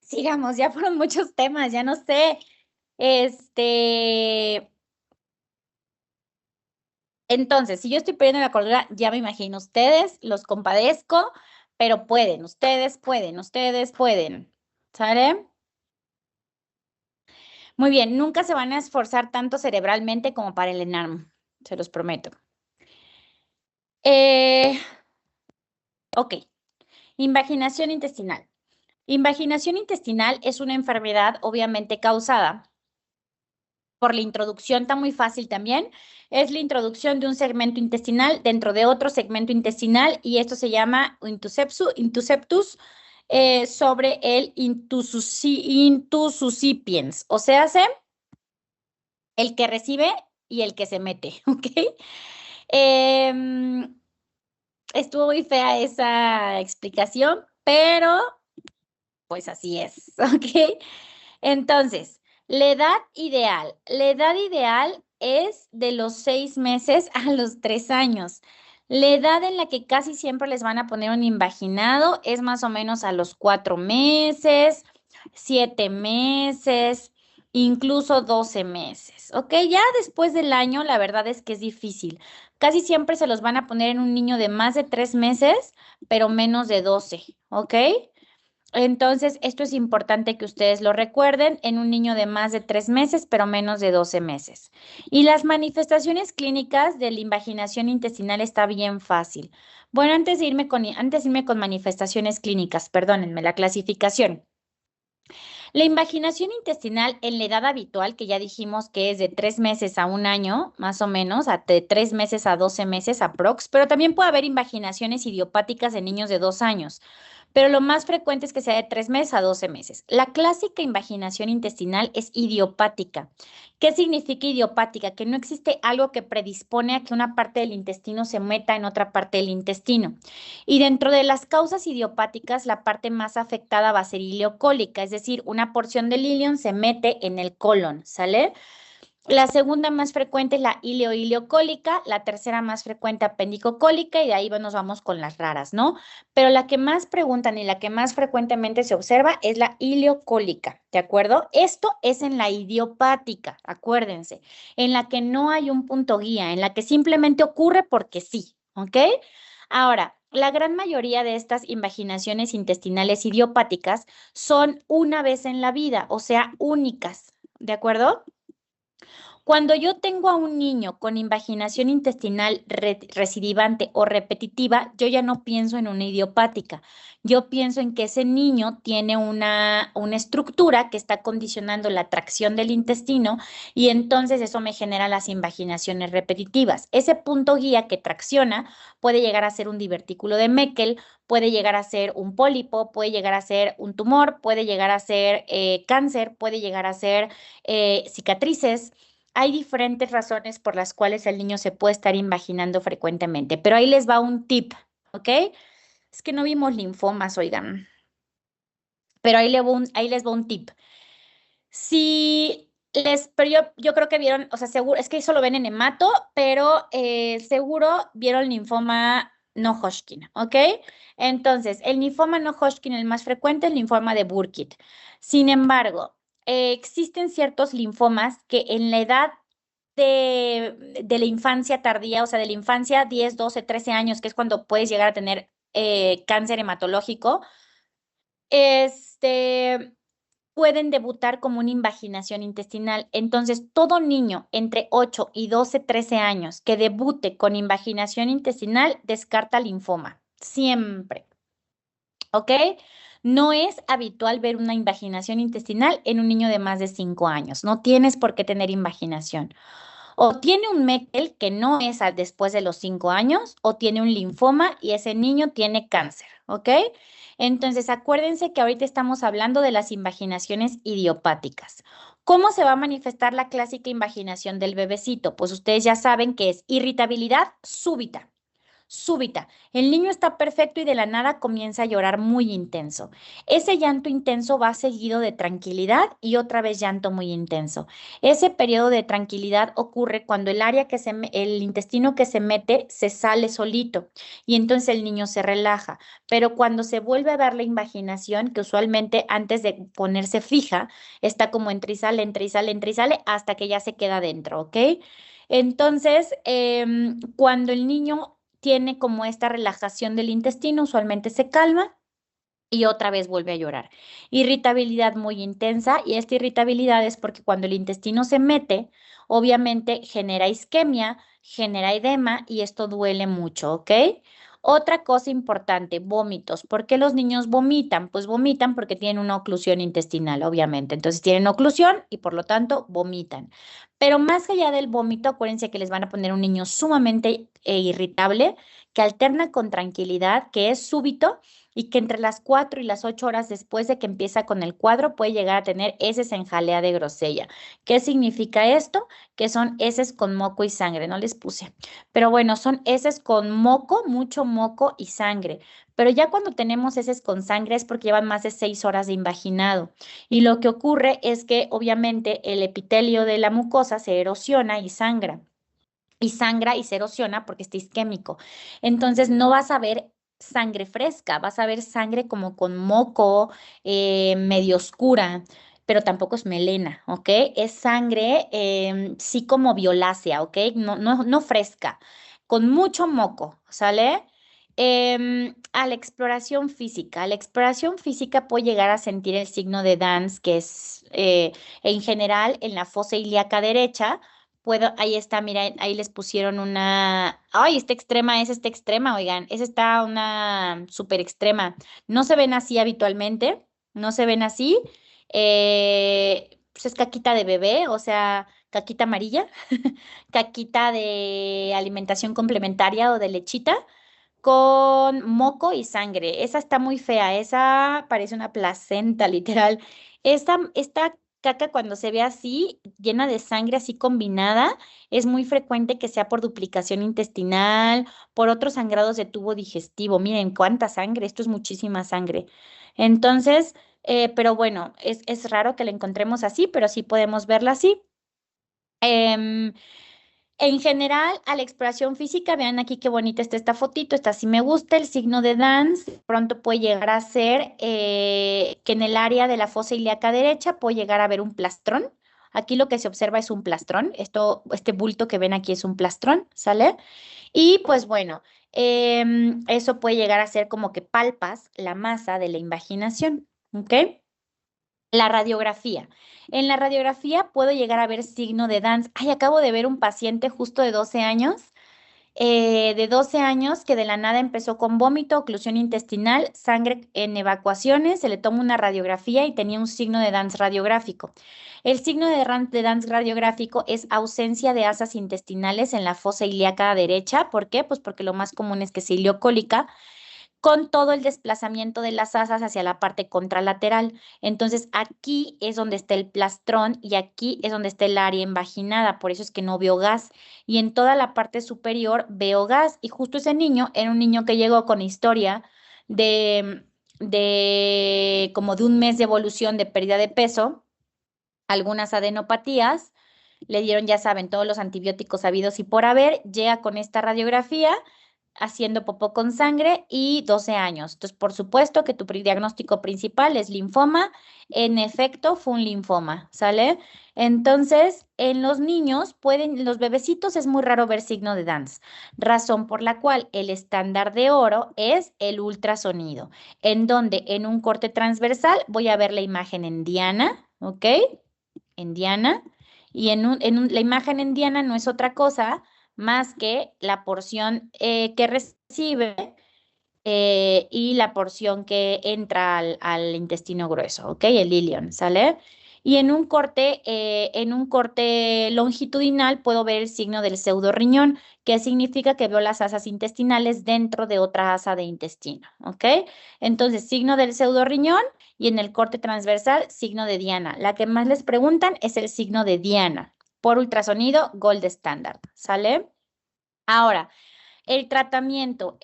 Sigamos, ya fueron muchos temas, ya no sé. Entonces, si yo estoy perdiendo la cordura, ya me imagino ustedes, los compadezco, pero pueden, ustedes pueden, ustedes pueden. ¿Sale? Muy bien, nunca se van a esforzar tanto cerebralmente como para el ENARM, se los prometo. Ok, invaginación intestinal. Invaginación intestinal es una enfermedad obviamente causada por la introducción, está muy fácil también, es la introducción de un segmento intestinal dentro de otro segmento intestinal y esto se llama intuseptus sobre el intusucipiens, o sea, el que recibe y el que se mete, ¿ok? Estuvo muy fea esa explicación, pero pues así es, ¿ok? Entonces, la edad ideal es de los 6 meses a los 3 años. La edad en la que casi siempre les van a poner un invaginado es más o menos a los 4 meses, 7 meses, incluso 12 meses, ¿ok? Ya después del año, la verdad es que es difícil. Casi siempre se los van a poner en un niño de más de 3 meses, pero menos de 12, ¿ok? Entonces, esto es importante que ustedes lo recuerden en un niño de más de 3 meses, pero menos de 12 meses. Y las manifestaciones clínicas de la invaginación intestinal está bien fácil. Bueno, antes de irme con manifestaciones clínicas, perdónenme, la clasificación. La invaginación intestinal en la edad habitual, que ya dijimos que es de 3 meses a un año, más o menos, de 3 meses a 12 meses aprox, pero también puede haber invaginaciones idiopáticas en niños de 2 años, pero lo más frecuente es que sea de 3 meses a 12 meses. La clásica invaginación intestinal es idiopática. ¿Qué significa idiopática? Que no existe algo que predispone a que una parte del intestino se meta en otra parte del intestino. Y dentro de las causas idiopáticas, la parte más afectada va a ser ileocólica, es decir, una porción del ilion se mete en el colon, ¿sale? La segunda más frecuente es la ileocólica, la tercera más frecuente apendicocólica y de ahí nos vamos con las raras, ¿no? Pero la que más preguntan y la que más frecuentemente se observa es la ileocólica, ¿de acuerdo? Esto es en la idiopática, acuérdense, en la que no hay un punto guía, en la que simplemente ocurre porque sí, ¿ok? Ahora, la gran mayoría de estas invaginaciones intestinales idiopáticas son una vez en la vida, o sea, únicas, ¿de acuerdo? Cuando yo tengo a un niño con invaginación intestinal recidivante o repetitiva, yo ya no pienso en una idiopática. Yo pienso en que ese niño tiene una estructura que está condicionando la tracción del intestino y entonces eso me genera las invaginaciones repetitivas. Ese punto guía que tracciona puede llegar a ser un divertículo de Meckel, puede llegar a ser un pólipo, puede llegar a ser un tumor, puede llegar a ser cáncer, puede llegar a ser cicatrices. Hay diferentes razones por las cuales el niño se puede estar invaginando frecuentemente, pero ahí les va un tip, ¿ok? Es que no vimos linfomas, oigan, pero ahí les va un tip. Pero yo creo que vieron, o sea, seguro, es que eso lo ven en hemato, pero seguro vieron linfoma no Hodgkin, ¿ok? Entonces, el linfoma no Hodgkin, el más frecuente, es el linfoma de Burkitt. Sin embargo, existen ciertos linfomas que en la edad de la infancia tardía, o sea, de la infancia 10, 12, 13 años, que es cuando puedes llegar a tener cáncer hematológico, pueden debutar como una invaginación intestinal. Entonces, todo niño entre 8 y 12, 13 años que debute con invaginación intestinal descarta linfoma, siempre. ¿Ok? No es habitual ver una invaginación intestinal en un niño de más de 5 años. No tienes por qué tener invaginación. O tiene un Meckel que no es después de los 5 años, o tiene un linfoma y ese niño tiene cáncer, ¿ok? Entonces, acuérdense que ahorita estamos hablando de las invaginaciones idiopáticas. ¿Cómo se va a manifestar la clásica invaginación del bebecito? Pues ustedes ya saben que es irritabilidad súbita. Súbita. El niño está perfecto y de la nada comienza a llorar muy intenso. Ese llanto intenso va seguido de tranquilidad y otra vez llanto muy intenso. Ese periodo de tranquilidad ocurre cuando el área el intestino que se mete se sale solito y entonces el niño se relaja. Pero cuando se vuelve a dar la invaginación, que usualmente antes de ponerse fija, está como entra y sale, entra y sale, entra y sale, hasta que ya se queda dentro, ¿ok? Entonces, cuando el niño tiene como esta relajación del intestino, usualmente se calma y otra vez vuelve a llorar. Irritabilidad muy intensa y esta irritabilidad es porque cuando el intestino se mete, obviamente genera isquemia, genera edema y esto duele mucho, ¿ok? Otra cosa importante, vómitos. ¿Por qué los niños vomitan? Pues vomitan porque tienen una oclusión intestinal, obviamente. Entonces tienen oclusión y por lo tanto vomitan. Pero más allá del vómito, acuérdense que les van a poner un niño sumamente irritable, que alterna con tranquilidad, que es súbito y que entre las 4 y las 8 horas después de que empieza con el cuadro puede llegar a tener heces en jalea de grosella. ¿Qué significa esto? Que son heces con moco y sangre, no les puse. Pero bueno, son heces con moco, mucho moco y sangre. Pero ya cuando tenemos heces con sangre es porque llevan más de 6 horas de invaginado. Y lo que ocurre es que obviamente el epitelio de la mucosa se erosiona y sangra. Y sangra y se erosiona porque está isquémico. Entonces no vas a ver sangre fresca, vas a ver sangre como con moco, medio oscura, pero tampoco es melena, ¿ok? Es sangre sí como violácea, ¿ok? No fresca, con mucho moco, ¿sale? A la exploración física. A la exploración física puede llegar a sentir el signo de Dance, que es en general en la fosa ilíaca derecha. Ahí está, mira, ahí les pusieron una, ay, esta extrema, es esta extrema, oigan, esa está una súper extrema. No se ven así habitualmente, no se ven así. Pues es caquita de bebé, o sea, caquita amarilla, caquita de alimentación complementaria o de lechita con moco y sangre. Esa está muy fea, esa parece una placenta, literal. Esta caca cuando se ve así, llena de sangre así combinada, es muy frecuente que sea por duplicación intestinal, por otros sangrados de tubo digestivo. Miren cuánta sangre, esto es muchísima sangre. Entonces, pero bueno, es raro que la encontremos así, pero sí podemos verla así. Em, en general, a la exploración física, vean aquí qué bonita está esta fotito, esta sí me gusta, el signo de Dance, pronto puede llegar a ser que en el área de la fosa ilíaca derecha puede llegar a ver un plastrón. Aquí lo que se observa es un plastrón, este bulto que ven aquí es un plastrón, ¿sale? Y pues bueno, eso puede llegar a ser como que palpas la masa de la invaginación, ¿ok? La radiografía. En la radiografía puedo llegar a ver signo de Dance. Ay, acabo de ver un paciente justo de 12 años que de la nada empezó con vómito, oclusión intestinal, sangre en evacuaciones, se le toma una radiografía y tenía un signo de Dance radiográfico. El signo de Dance radiográfico es ausencia de asas intestinales en la fosa ilíaca derecha. ¿Por qué? Pues porque lo más común es que sea ileocólica con todo el desplazamiento de las asas hacia la parte contralateral. Entonces, aquí es donde está el plastrón y aquí es donde está el área invaginada, por eso es que no veo gas. Y en toda la parte superior veo gas. Y justo ese niño era un niño que llegó con historia de como de un mes de evolución de pérdida de peso, algunas adenopatías. Le dieron, ya saben, todos los antibióticos habidos y por haber, llega con esta radiografía haciendo popó con sangre y 12 años. Entonces, por supuesto que tu diagnóstico principal es linfoma. En efecto, fue un linfoma, ¿sale? Entonces, en los niños los bebecitos es muy raro ver signo de Dance, razón por la cual el estándar de oro es el ultrasonido, en donde en un corte transversal voy a ver la imagen en diana, ¿ok? En diana. Y la imagen en diana no es otra cosa más que la porción que recibe y la porción que entra al intestino grueso, ¿ok? El ilion, ¿sale? Y en un corte longitudinal puedo ver el signo del pseudorriñón, que significa que veo las asas intestinales dentro de otra asa de intestino, ¿ok? Entonces, signo del pseudorriñón y en el corte transversal, signo de Diana. La que más les preguntan es el signo de Diana. Por ultrasonido, gold standard, ¿sale? Ahora, el tratamiento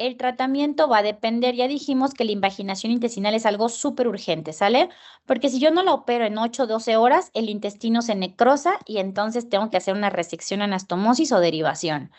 va a depender, ya dijimos que la invaginación intestinal es algo súper urgente, ¿sale? Porque si yo no la opero en 8 o 12 horas, el intestino se necrosa y entonces tengo que hacer una resección, anastomosis o derivación.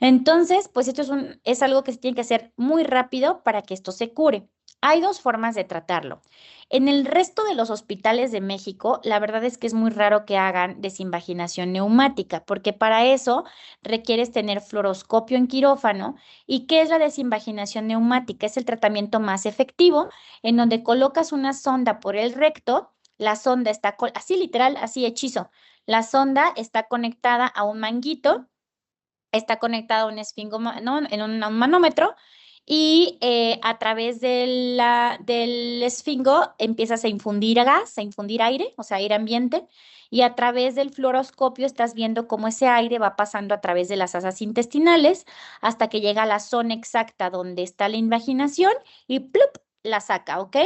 Entonces, pues esto es algo que se tiene que hacer muy rápido para que esto se cure. Hay dos formas de tratarlo. En el resto de los hospitales de México, la verdad es que es muy raro que hagan desinvaginación neumática, porque para eso requieres tener fluoroscopio en quirófano. ¿Y qué es la desinvaginación neumática? Es el tratamiento más efectivo en donde colocas una sonda por el recto. La sonda está, así literal, así hechizo. La sonda está conectada a un manguito, está conectado a un ¿no? En un manómetro y a través del esfingo empiezas a infundir gas, a infundir aire, o sea, aire ambiente, y a través del fluoroscopio estás viendo cómo ese aire va pasando a través de las asas intestinales hasta que llega a la zona exacta donde está la invaginación y ¡plup! La saca, ¿ok?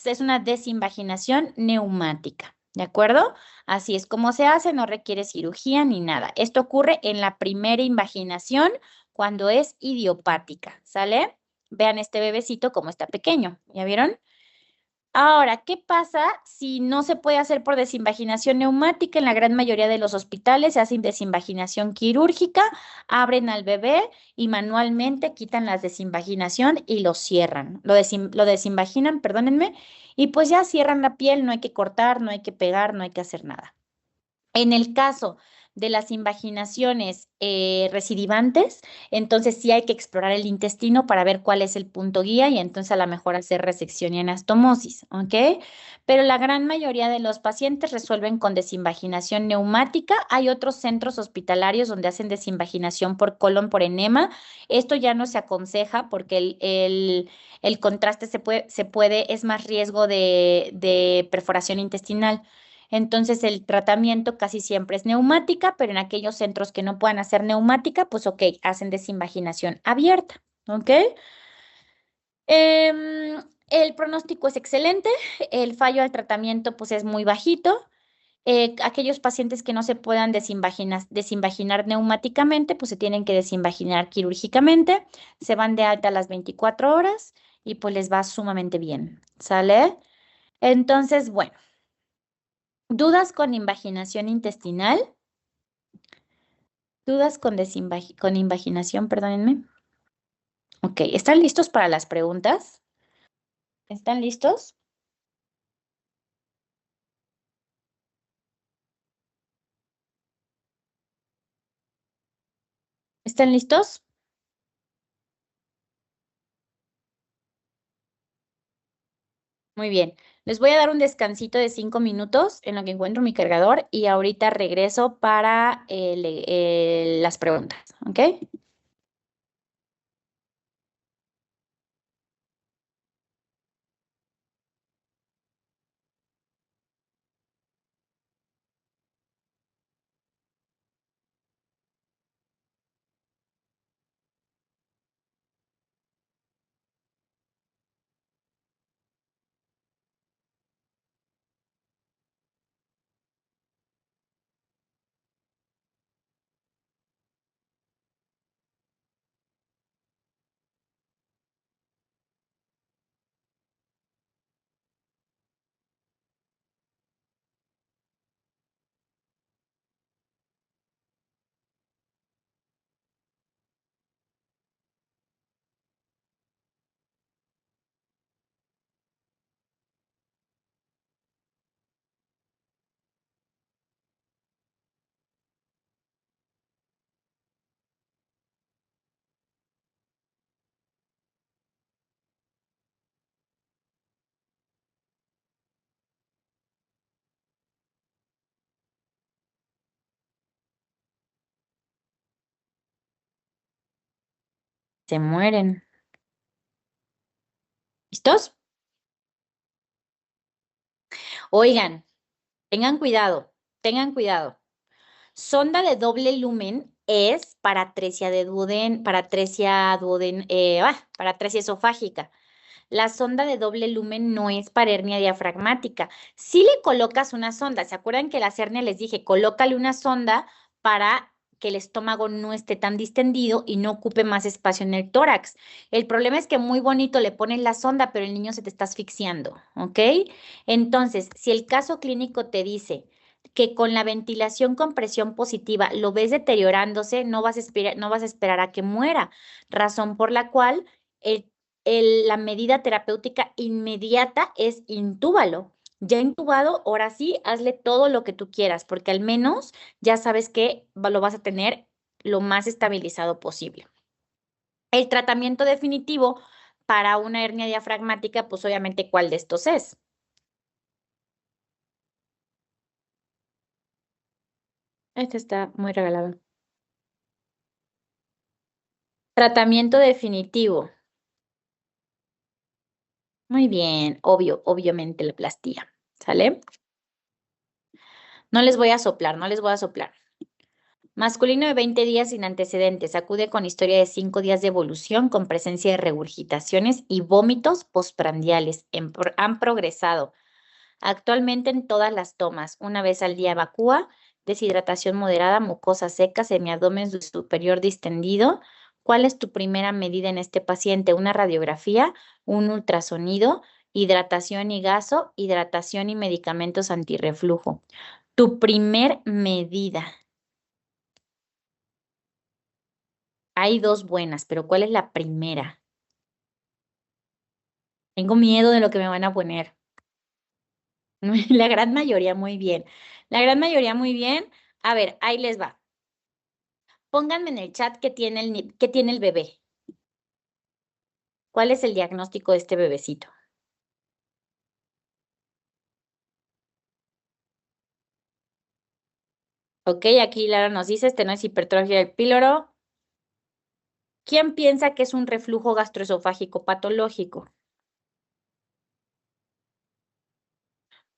Es una desinvaginación neumática, ¿de acuerdo? Así es como se hace, no requiere cirugía ni nada. Esto ocurre en la primera invaginación cuando es idiopática, ¿sale? Vean este bebecito como está pequeño, ¿ya vieron? Ahora, ¿qué pasa si no se puede hacer por desinvaginación neumática? En la gran mayoría de los hospitales se hace desinvaginación quirúrgica, abren al bebé y manualmente quitan la desinvaginación y lo cierran. Lo desinvaginan, perdónenme, y pues ya cierran la piel, no hay que cortar, no hay que pegar, no hay que hacer nada. En el caso de las invaginaciones recidivantes, entonces sí hay que explorar el intestino para ver cuál es el punto guía y entonces a lo mejor hacer resección y anastomosis, ¿ok? Pero la gran mayoría de los pacientes resuelven con desinvaginación neumática. Hay otros centros hospitalarios donde hacen desinvaginación por colon por enema. Esto ya no se aconseja porque el contraste es más riesgo de perforación intestinal. Entonces el tratamiento casi siempre es neumática, pero en aquellos centros que no puedan hacer neumática, pues ok, hacen desinvaginación abierta, ¿ok? El pronóstico es excelente, el fallo al tratamiento pues es muy bajito. Aquellos pacientes que no se puedan desinvaginar neumáticamente, pues se tienen que desinvaginar quirúrgicamente, se van de alta a las 24 horas y pues les va sumamente bien, ¿sale? Entonces, bueno. ¿Dudas con invaginación intestinal? ¿Dudas con invaginación, perdónenme? Ok, ¿están listos para las preguntas? ¿Están listos? ¿Están listos? Muy bien. Les voy a dar un descansito de 5 minutos en lo que encuentro mi cargador y ahorita regreso para las preguntas, ¿ok? Se mueren. ¿Listos? Oigan, tengan cuidado, tengan cuidado. Sonda de doble lumen es para atresia para atresia esofágica. La sonda de doble lumen no es para hernia diafragmática. Si le colocas una sonda, ¿se acuerdan que las hernias les dije, colócale una sonda para que el estómago no esté tan distendido y no ocupe más espacio en el tórax? El problema es que muy bonito le pones la sonda, pero el niño se te está asfixiando, ¿ok? Entonces, si el caso clínico te dice que con la ventilación con presión positiva lo ves deteriorándose, no vas a esperar a que muera, razón por la cual la medida terapéutica inmediata es intúbalo. Ya intubado, ahora sí, hazle todo lo que tú quieras, porque al menos ya sabes que lo vas a tener lo más estabilizado posible. El tratamiento definitivo para una hernia diafragmática, pues obviamente, ¿cuál de estos es? Este está muy regalado. Tratamiento definitivo. Muy bien, obviamente la plastía. ¿Sale? No les voy a soplar, no les voy a soplar. Masculino de 20 días sin antecedentes, acude con historia de 5 días de evolución con presencia de regurgitaciones y vómitos postprandiales. Han progresado. Actualmente en todas las tomas, una vez al día evacúa, deshidratación moderada, mucosa seca, semiabdomen superior distendido. ¿Cuál es tu primera medida en este paciente? Una radiografía, un ultrasonido, hidratación y gaso, hidratación y medicamentos antirreflujo. Tu primer medida. Hay dos buenas, pero ¿cuál es la primera? Tengo miedo de lo que me van a poner. La gran mayoría muy bien. La gran mayoría muy bien. A ver, ahí les va. Pónganme en el chat qué tiene el bebé. ¿Cuál es el diagnóstico de este bebecito? Ok, aquí Lara nos dice, no es hipertrofia del píloro. ¿Quién piensa que es un reflujo gastroesofágico patológico?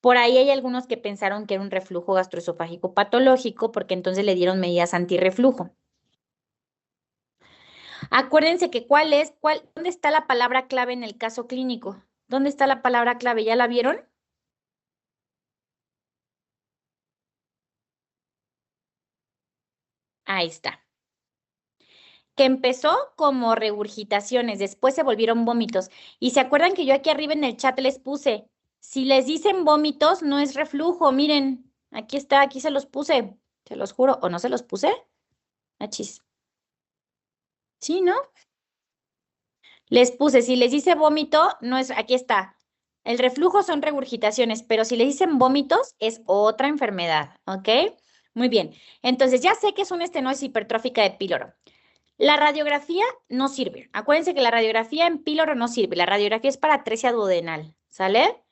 Por ahí hay algunos que pensaron que era un reflujo gastroesofágico patológico porque entonces le dieron medidas antirreflujo. Acuérdense que ¿dónde está la palabra clave en el caso clínico? ¿Dónde está la palabra clave? ¿Ya la vieron? Ahí está. Que empezó como regurgitaciones, después se volvieron vómitos. Y se acuerdan que yo aquí arriba en el chat les puse, si les dicen vómitos, no es reflujo, miren, aquí está, aquí se los puse, se los juro, ¿o no se los puse? Achis. Sí, ¿no? Les puse, si les dice vómito, no es, aquí está. El reflujo son regurgitaciones, pero si le dicen vómitos, es otra enfermedad, ¿ok? Muy bien. Entonces, ya sé que es una estenosis hipertrófica de píloro. La radiografía no sirve. Acuérdense que la radiografía en píloro no sirve. La radiografía es para atresia duodenal, ¿sale?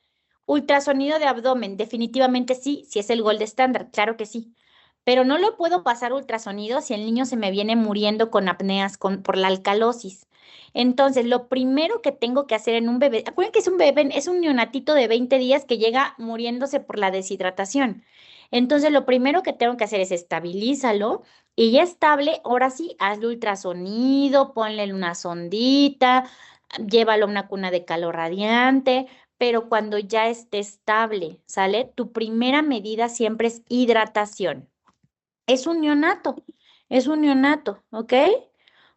Ultrasonido de abdomen, definitivamente sí, si es el gold estándar, claro que sí. Pero no lo puedo pasar ultrasonido si el niño se me viene muriendo con apneas por la alcalosis. Entonces, lo primero que tengo que hacer en un bebé, acuérdense que es un bebé, es un neonatito de 20 días que llega muriéndose por la deshidratación. Entonces, lo primero que tengo que hacer es estabilízalo y ya estable, ahora sí, hazle ultrasonido, ponle una sondita, llévalo a una cuna de calor radiante, pero cuando ya esté estable, ¿sale? Tu primera medida siempre es hidratación. Es un neonato, ¿ok?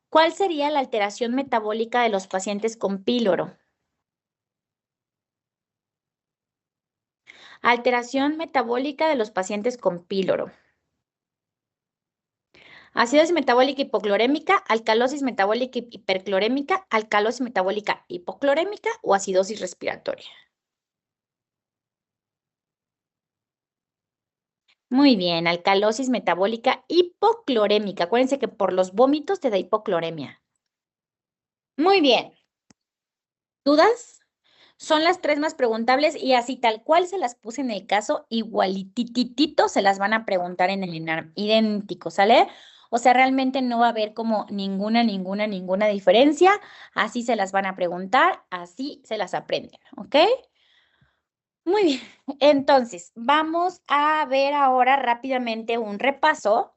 ¿Cuál sería la alteración metabólica de los pacientes con píloro? Alteración metabólica de los pacientes con píloro. Acidosis metabólica hipoclorémica, alcalosis metabólica hiperclorémica, alcalosis metabólica hipoclorémica o acidosis respiratoria. Muy bien, alcalosis metabólica hipoclorémica. Acuérdense que por los vómitos te da hipocloremia. Muy bien. ¿Dudas? Son las tres más preguntables y así tal cual se las puse en el caso, igualititito se las van a preguntar en el INARM. Idéntico, ¿sale? O sea, realmente no va a haber como ninguna diferencia. Así se las van a preguntar, así se las aprenden, ¿ok? Muy bien. Entonces, vamos a ver ahora rápidamente un repaso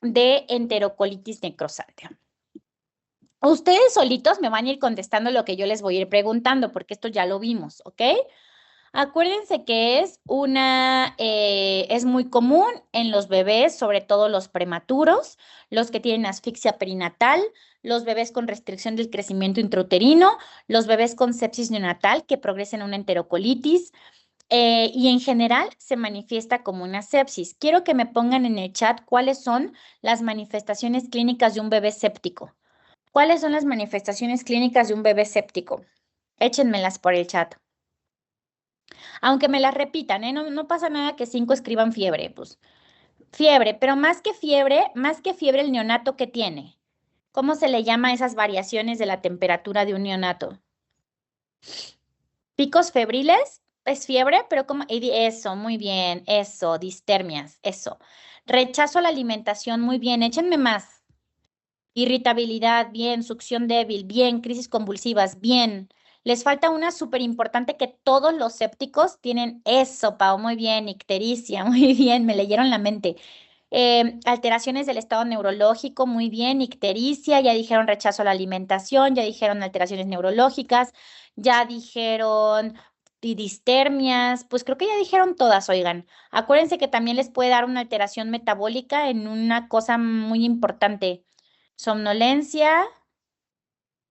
de enterocolitis necrosante. Ustedes solitos me van a ir contestando lo que yo les voy a ir preguntando, porque esto ya lo vimos, ¿ok? Acuérdense que es muy común en los bebés, sobre todo los prematuros, los que tienen asfixia perinatal, los bebés con restricción del crecimiento intrauterino, los bebés con sepsis neonatal que progresan a una enterocolitis, y en general se manifiesta como una sepsis. Quiero que me pongan en el chat cuáles son las manifestaciones clínicas de un bebé séptico. ¿Cuáles son las manifestaciones clínicas de un bebé séptico? Échenmelas por el chat. Aunque me las repitan, ¿eh? No pasa nada que 5 escriban fiebre, pues. Fiebre, pero más que fiebre el neonato que tiene. ¿Cómo se le llama a esas variaciones de la temperatura de un neonato? ¿Picos febriles? ¿Es fiebre? Pero como eso, muy bien, eso, distermias, eso. Rechazo a la alimentación, muy bien, échenme más. Irritabilidad, bien. Succión débil, bien. Crisis convulsivas, bien. Les falta una súper importante que todos los sépticos tienen eso, Pau, muy bien. Ictericia, muy bien, me leyeron la mente. Alteraciones del estado neurológico, muy bien. Ictericia, ya dijeron rechazo a la alimentación, ya dijeron alteraciones neurológicas, ya dijeron distermias, pues creo que ya dijeron todas, oigan. Acuérdense que también les puede dar una alteración metabólica en una cosa muy importante. Somnolencia,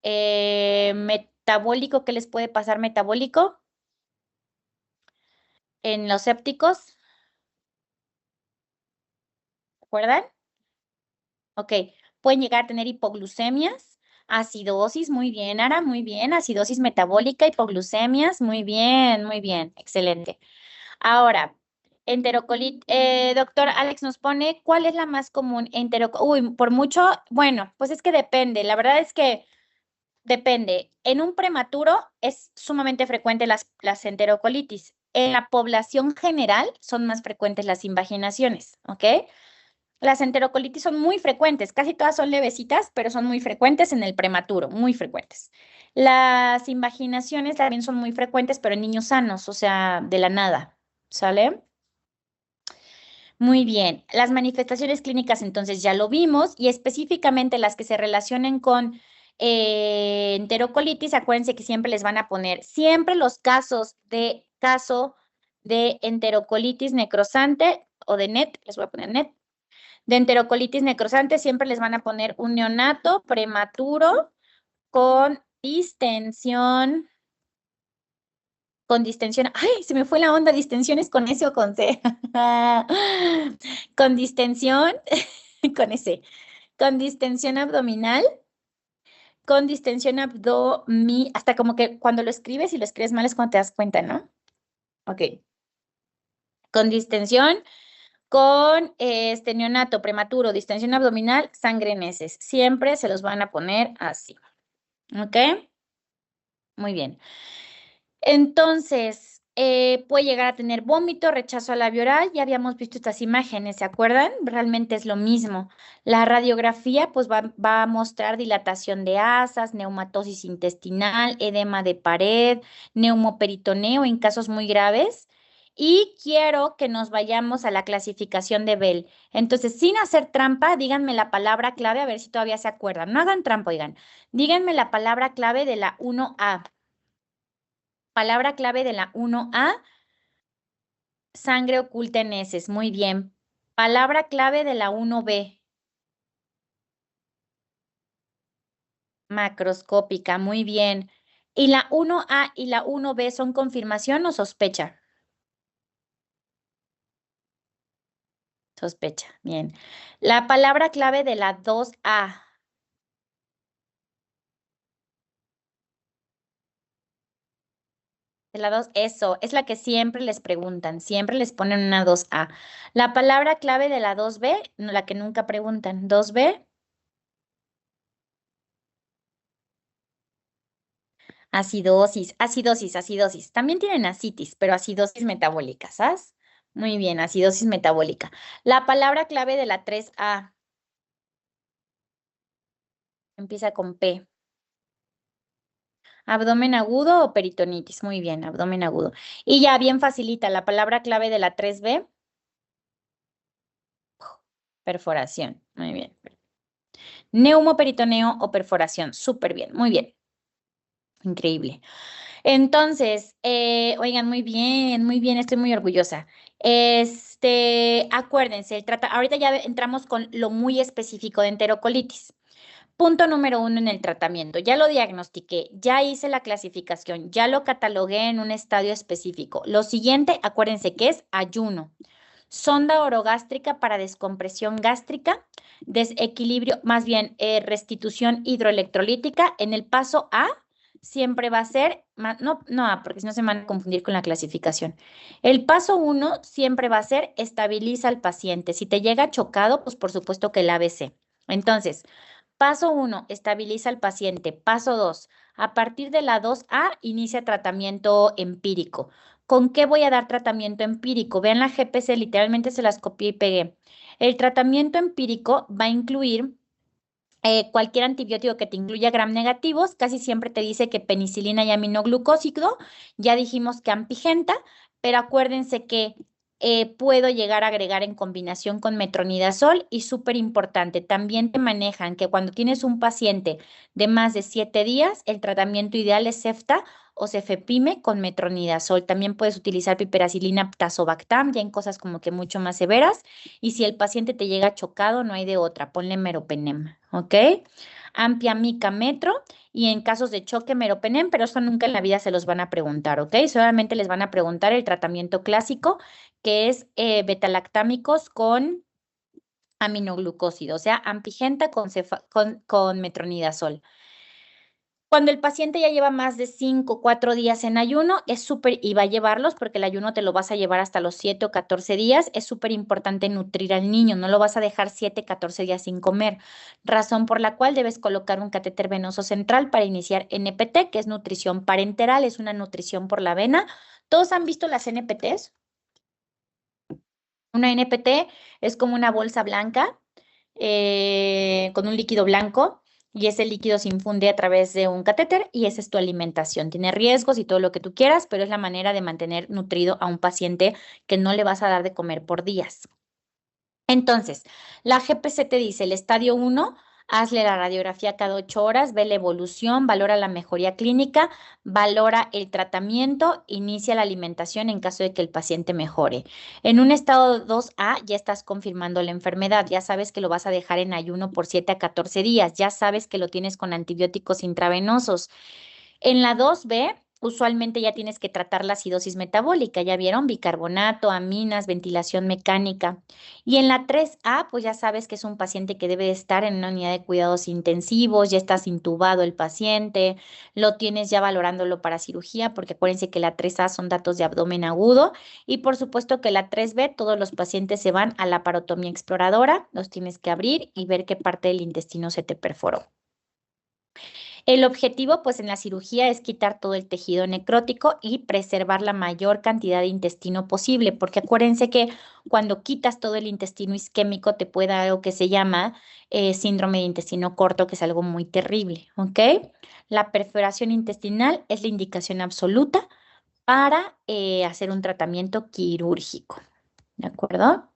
metabólico, ¿qué les puede pasar metabólico? En los sépticos, ¿recuerdan? Ok, pueden llegar a tener hipoglucemias, acidosis, muy bien, Ara, muy bien, acidosis metabólica, hipoglucemias, muy bien, excelente. Ahora, doctor Alex nos pone, ¿cuál es la más común? Uy, por mucho, bueno, pues es que depende, la verdad es que depende. En un prematuro es sumamente frecuente las enterocolitis. En la población general son más frecuentes las invaginaciones, ¿ok? Las enterocolitis son muy frecuentes, casi todas son levecitas, pero son muy frecuentes en el prematuro, muy frecuentes. Las invaginaciones también son muy frecuentes, pero en niños sanos, o sea, de la nada, ¿sale? Muy bien. Las manifestaciones clínicas entonces ya lo vimos y específicamente las que se relacionen con enterocolitis, acuérdense que siempre les van a poner siempre los caso de enterocolitis necrosante o de NET, les voy a poner NET, de enterocolitis necrosante siempre les van a poner un neonato prematuro con distensión. Con distensión. Ay, se me fue la onda. ¿Distensiones con S o con C? Con distensión, con S. Con distensión abdominal, con distensión abdominal. Hasta como que cuando lo escribes y lo escribes mal es cuando te das cuenta, ¿no? Ok. Con distensión, con este neonato prematuro, distensión abdominal, sangre en heces. Siempre se los van a poner así. ¿Ok? Muy bien. Entonces, puede llegar a tener vómito, rechazo al labio oral. Ya habíamos visto estas imágenes, ¿se acuerdan? Realmente es lo mismo. La radiografía pues va a mostrar dilatación de asas, neumatosis intestinal, edema de pared, neumoperitoneo en casos muy graves. Y quiero que nos vayamos a la clasificación de Bell. Entonces, sin hacer trampa, díganme la palabra clave, a ver si todavía se acuerdan. No hagan trampa, oigan. Díganme la palabra clave de la 1A. Palabra clave de la 1A, sangre oculta en heces. Muy bien. Palabra clave de la 1B, macroscópica. Muy bien. ¿Y la 1A y la 1B son confirmación o sospecha? Sospecha. Bien. La palabra clave de la 2A. De la 2, eso, es la que siempre les preguntan, siempre les ponen una 2A. La palabra clave de la 2B, no, la que nunca preguntan, 2B. Acidosis, acidosis, acidosis. También tienen ascitis, pero acidosis metabólica, ¿sabes? Muy bien, acidosis metabólica. La palabra clave de la 3A. Empieza con P. Abdomen agudo o peritonitis. Muy bien, abdomen agudo. Y ya bien facilita, la palabra clave de la 3B, perforación. Muy bien. Neumoperitoneo o perforación. Súper bien, muy bien. Increíble. Entonces, oigan, muy bien, estoy muy orgullosa. Acuérdense, ahorita ya entramos con lo muy específico de enterocolitis. Punto número 1 en el tratamiento. Ya lo diagnostiqué, ya hice la clasificación, ya lo catalogué en un estadio específico. Lo siguiente, acuérdense que es ayuno. Sonda orogástrica para descompresión gástrica, desequilibrio, más bien restitución hidroelectrolítica. En el paso A siempre va a ser, no, porque si no se me van a confundir con la clasificación. El paso 1 siempre va a ser estabiliza al paciente. Si te llega chocado, pues por supuesto que el ABC. Entonces, paso 1, estabiliza al paciente. Paso 2, a partir de la 2A, inicia tratamiento empírico. ¿Con qué voy a dar tratamiento empírico? Vean la GPC, literalmente se las copié y pegué. El tratamiento empírico va a incluir cualquier antibiótico que te incluya gram negativos, casi siempre te dice que penicilina y aminoglucósido, ya dijimos que ampigenta, pero acuérdense que puedo llegar a agregar en combinación con metronidazol y súper importante, también te manejan que cuando tienes un paciente de más de 7 días, el tratamiento ideal es Cefta o cefepime con metronidazol. También puedes utilizar piperacilina tazobactam, ya en cosas como que mucho más severas. Y si el paciente te llega chocado, no hay de otra, ponle meropenem, ¿ok? Ampiamica metro y en casos de choque meropenem, pero eso nunca en la vida se los van a preguntar, ¿ok? Solamente les van a preguntar el tratamiento clásico, que es betalactámicos con aminoglucósido, o sea, ampigenta con metronidazol. Cuando el paciente ya lleva más de 5 o 4 días en ayuno, es súper, y va a llevarlos porque el ayuno te lo vas a llevar hasta los 7 o 14 días, es súper importante nutrir al niño, no lo vas a dejar 7, 14 días sin comer, razón por la cual debes colocar un catéter venoso central para iniciar NPT, que es nutrición parenteral, es una nutrición por la vena. ¿Todos han visto las NPTs? Una NPT es como una bolsa blanca con un líquido blanco y ese líquido se infunde a través de un catéter y esa es tu alimentación. Tiene riesgos y todo lo que tú quieras, pero es la manera de mantener nutrido a un paciente que no le vas a dar de comer por días. Entonces, la GPC te dice, el estadio 1, hazle la radiografía cada 8 horas, ve la evolución, valora la mejoría clínica, valora el tratamiento, inicia la alimentación en caso de que el paciente mejore. En un estado 2A ya estás confirmando la enfermedad, ya sabes que lo vas a dejar en ayuno por 7 a 14 días, ya sabes que lo tienes con antibióticos intravenosos. En la 2B, usualmente ya tienes que tratar la acidosis metabólica, ya vieron, bicarbonato, aminas, ventilación mecánica. Y en la 3A, pues ya sabes que es un paciente que debe estar en una unidad de cuidados intensivos, ya estás intubado el paciente, lo tienes ya valorándolo para cirugía, porque acuérdense que la 3A son datos de abdomen agudo. Y por supuesto que la 3B, todos los pacientes se van a la parotomía exploradora, los tienes que abrir y ver qué parte del intestino se te perforó. El objetivo, pues, en la cirugía es quitar todo el tejido necrótico y preservar la mayor cantidad de intestino posible, porque acuérdense que cuando quitas todo el intestino isquémico te puede dar algo que se llama síndrome de intestino corto, que es algo muy terrible, ¿ok? La perforación intestinal es la indicación absoluta para hacer un tratamiento quirúrgico, ¿de acuerdo?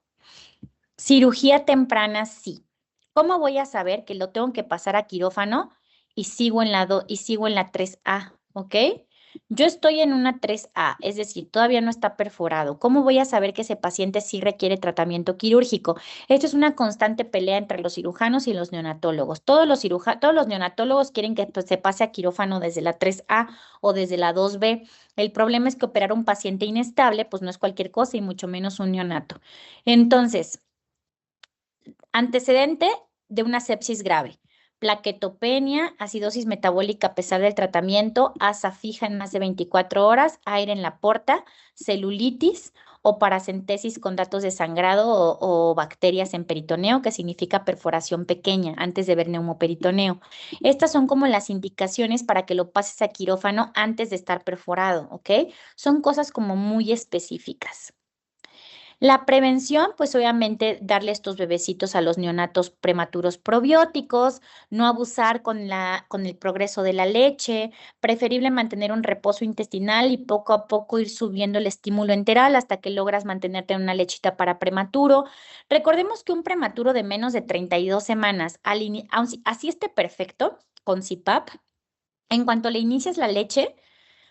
Cirugía temprana, sí. ¿Cómo voy a saber que lo tengo que pasar a quirófano y sigo en la 3A, ¿ok? Yo estoy en una 3A, es decir, todavía no está perforado. ¿Cómo voy a saber que ese paciente sí requiere tratamiento quirúrgico? Esto es una constante pelea entre los cirujanos y los neonatólogos. Todos los neonatólogos quieren que pues, se pase a quirófano desde la 3A o desde la 2B. El problema es que operar a un paciente inestable, pues no es cualquier cosa y mucho menos un neonato. Entonces, antecedente de una sepsis grave, plaquetopenia, acidosis metabólica a pesar del tratamiento, asa fija en más de 24 horas, aire en la porta, celulitis o paracentesis con datos de sangrado o bacterias en peritoneo, que significa perforación pequeña, antes de ver neumoperitoneo. Estas son como las indicaciones para que lo pases a quirófano antes de estar perforado, ¿ok? Son cosas como muy específicas. La prevención, pues obviamente darle estos bebecitos a los neonatos prematuros probióticos, no abusar con el progreso de la leche, preferible mantener un reposo intestinal y poco a poco ir subiendo el estímulo enteral hasta que logras mantenerte en una lechita para prematuro. Recordemos que un prematuro de menos de 32 semanas, así esté perfecto con CPAP, en cuanto le inicias la leche,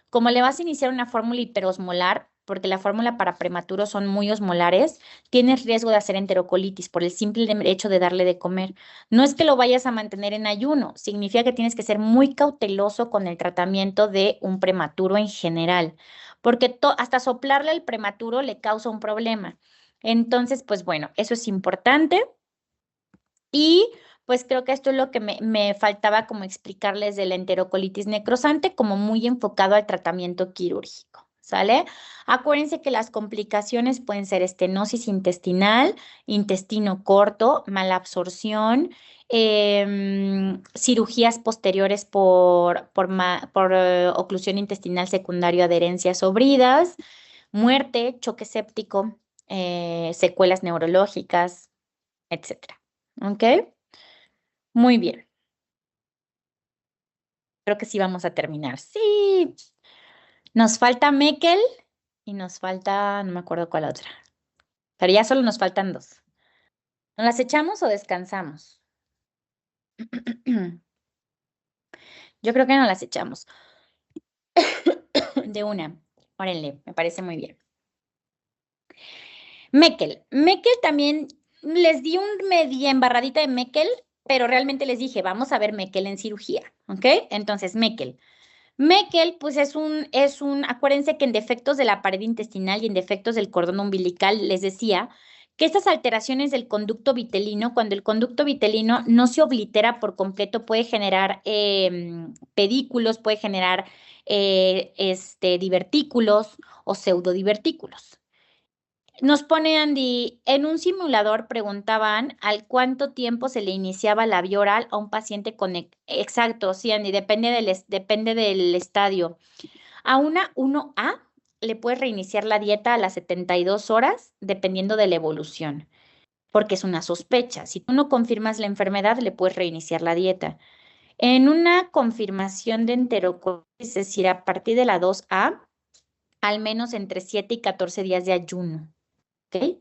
como le vas a iniciar una fórmula hiperosmolar, porque la fórmula para prematuros son muy osmolares, tienes riesgo de hacer enterocolitis por el simple hecho de darle de comer. No es que lo vayas a mantener en ayuno, significa que tienes que ser muy cauteloso con el tratamiento de un prematuro en general, porque hasta soplarle al prematuro le causa un problema. Entonces, pues bueno, eso es importante. Y pues creo que esto es lo que me faltaba como explicarles de la enterocolitis necrosante, como muy enfocado al tratamiento quirúrgico, ¿sale? Acuérdense que las complicaciones pueden ser estenosis intestinal, intestino corto, malabsorción, cirugías posteriores por oclusión intestinal secundaria, adherencias o bridas, muerte, choque séptico, secuelas neurológicas, etcétera. ¿Ok? Muy bien. Creo que sí vamos a terminar. Sí. Nos falta Meckel y nos falta, no me acuerdo cuál otra. Pero ya solo nos faltan dos. ¿Nos las echamos o descansamos? Yo creo que no las echamos. De una. Órale, me parece muy bien. Meckel. Meckel también les di un media embarradita de Meckel, pero realmente les dije, vamos a ver Meckel en cirugía. ¿Ok? Entonces, Meckel. Meckel, pues acuérdense que en defectos de la pared intestinal y en defectos del cordón umbilical, les decía que estas alteraciones del conducto vitelino, cuando el conducto vitelino no se oblitera por completo, puede generar pedículos, puede generar divertículos o pseudodivertículos. Nos pone Andy, en un simulador preguntaban al cuánto tiempo se le iniciaba la vía oral a un paciente con... Exacto, sí, Andy, depende del estadio. A una 1A le puedes reiniciar la dieta a las 72 horas, dependiendo de la evolución, porque es una sospecha. Si tú no confirmas la enfermedad, le puedes reiniciar la dieta. En una confirmación de enterocolitis, es decir, a partir de la 2A, al menos entre 7 y 14 días de ayuno. ¿Ok?